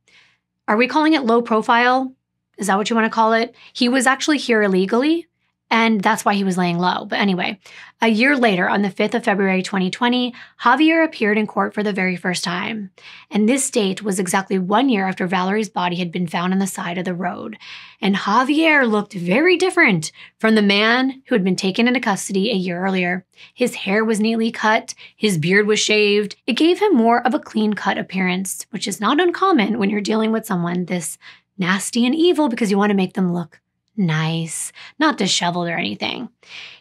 are we calling it low profile? Is that what you want to call it? He was actually here illegally, and that's why he was laying low. But anyway, a year later, on the 5th of February 2020, Javier appeared in court for the very first time. And this date was exactly 1 year after Valerie's body had been found on the side of the road. And Javier looked very different from the man who had been taken into custody a year earlier. His hair was neatly cut, his beard was shaved. It gave him more of a clean-cut appearance, which is not uncommon when you're dealing with someone this nasty and evil because you want to make them look nice, not disheveled or anything.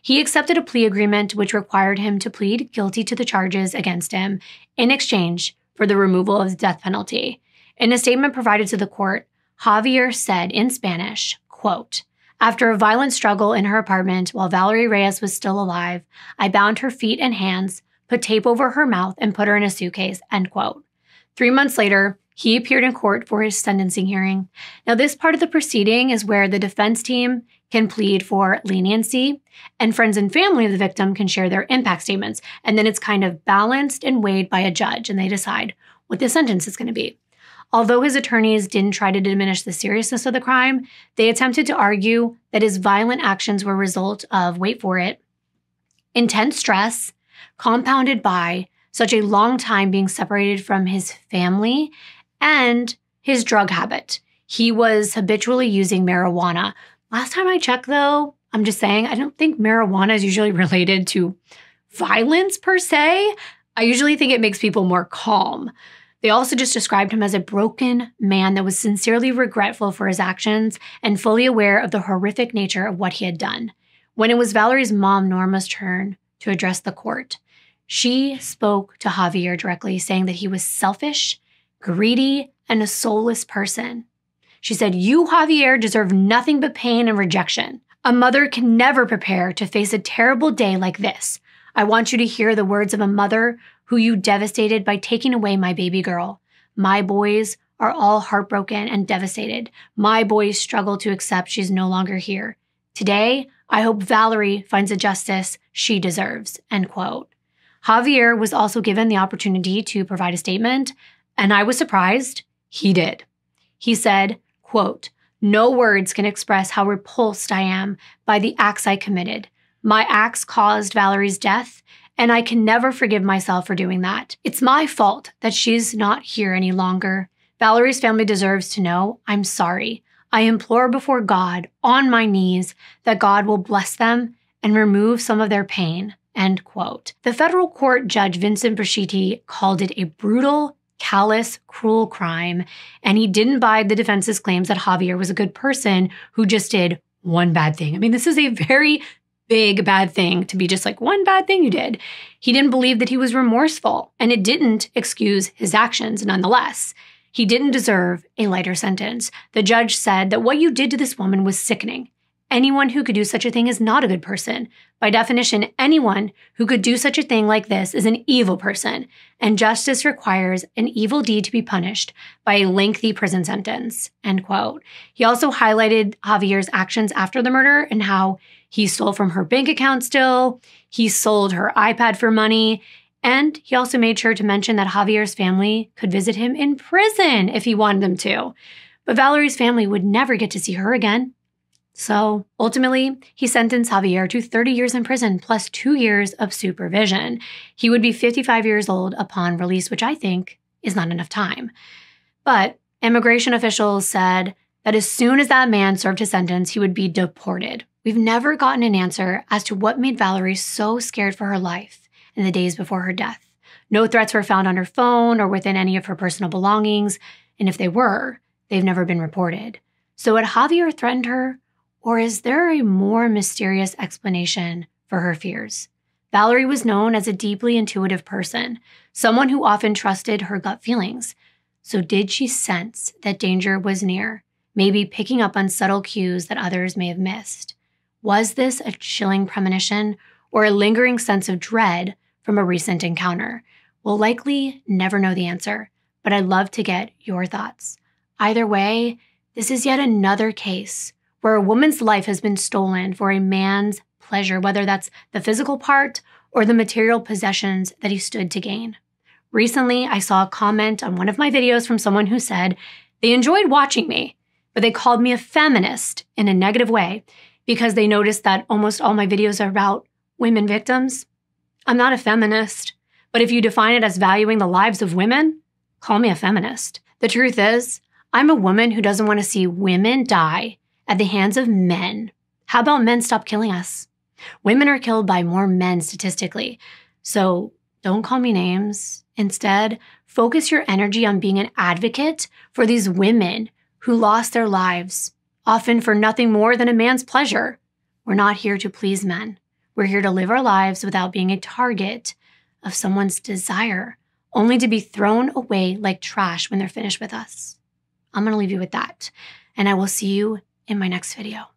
He accepted a plea agreement which required him to plead guilty to the charges against him in exchange for the removal of the death penalty. In a statement provided to the court, Javier said in Spanish, quote, "After a violent struggle in her apartment while Valerie Reyes was still alive, I bound her feet and hands, put tape over her mouth, and put her in a suitcase," end quote. 3 months later, he appeared in court for his sentencing hearing. Now, this part of the proceeding is where the defense team can plead for leniency, and friends and family of the victim can share their impact statements. And then it's kind of balanced and weighed by a judge, and they decide what the sentence is going to be. Although his attorneys didn't try to diminish the seriousness of the crime, they attempted to argue that his violent actions were a result of, wait for it, intense stress compounded by such a long time being separated from his family and his drug habit. He was habitually using marijuana. Last time I checked, though, I'm just saying, I don't think marijuana is usually related to violence per se. I usually think it makes people more calm. They also just described him as a broken man that was sincerely regretful for his actions and fully aware of the horrific nature of what he had done. When it was Valerie's mom, Norma's turn to address the court, she spoke to Javier directly, saying that he was selfish, greedy, and a soulless person. She said, "You, Javier, deserve nothing but pain and rejection. A mother can never prepare to face a terrible day like this. I want you to hear the words of a mother who you devastated by taking away my baby girl. My boys are all heartbroken and devastated. My boys struggle to accept she's no longer here. Today, I hope Valerie finds the justice she deserves," end quote. Javier was also given the opportunity to provide a statement, and I was surprised he did. He said, quote, "No words can express how repulsed I am by the acts I committed. My acts caused Valerie's death, and I can never forgive myself for doing that. It's my fault that she's not here any longer. Valerie's family deserves to know I'm sorry. I implore before God, on my knees, that God will bless them and remove some of their pain," end quote. The federal court judge Vincent Brashetti called it a brutal, callous, cruel crime, and he didn't buy the defense's claims that Javier was a good person who just did one bad thing. I mean, this is a very big bad thing to be just like one bad thing you did. He didn't believe that he was remorseful, and it didn't excuse his actions nonetheless. He didn't deserve a lighter sentence. The judge said that what you did to this woman was sickening, Anyone who could do such a thing is not a good person. By definition, anyone who could do such a thing like this is an evil person, and justice requires an evil deed to be punished by a lengthy prison sentence, end quote. He also highlighted Javier's actions after the murder and how he stole from her bank account still, he sold her iPad for money, and he also made sure to mention that Javier's family could visit him in prison if he wanted them to. But Valerie's family would never get to see her again. So ultimately, he sentenced Javier to 30 years in prison plus 2 years of supervision. He would be 55 years old upon release, which I think is not enough time. But immigration officials said that as soon as that man served his sentence, he would be deported. We've never gotten an answer as to what made Valerie so scared for her life in the days before her death. No threats were found on her phone or within any of her personal belongings, and if they were, they've never been reported. So had Javier threatened her? Or is there a more mysterious explanation for her fears? Valerie was known as a deeply intuitive person, someone who often trusted her gut feelings. So did she sense that danger was near, maybe picking up on subtle cues that others may have missed? Was this a chilling premonition or a lingering sense of dread from a recent encounter? We'll likely never know the answer, but I'd love to get your thoughts. Either way, this is yet another case where a woman's life has been stolen for a man's pleasure, whether that's the physical part or the material possessions that he stood to gain. Recently, I saw a comment on one of my videos from someone who said they enjoyed watching me, but they called me a feminist in a negative way because they noticed that almost all my videos are about women victims. I'm not a feminist, but if you define it as valuing the lives of women, call me a feminist. The truth is, I'm a woman who doesn't want to see women die at the hands of men. How about men stop killing us? Women are killed by more men statistically. So don't call me names. Instead, focus your energy on being an advocate for these women who lost their lives, often for nothing more than a man's pleasure. We're not here to please men. We're here to live our lives without being a target of someone's desire, only to be thrown away like trash when they're finished with us. I'm going to leave you with that, and I will see you in my next video.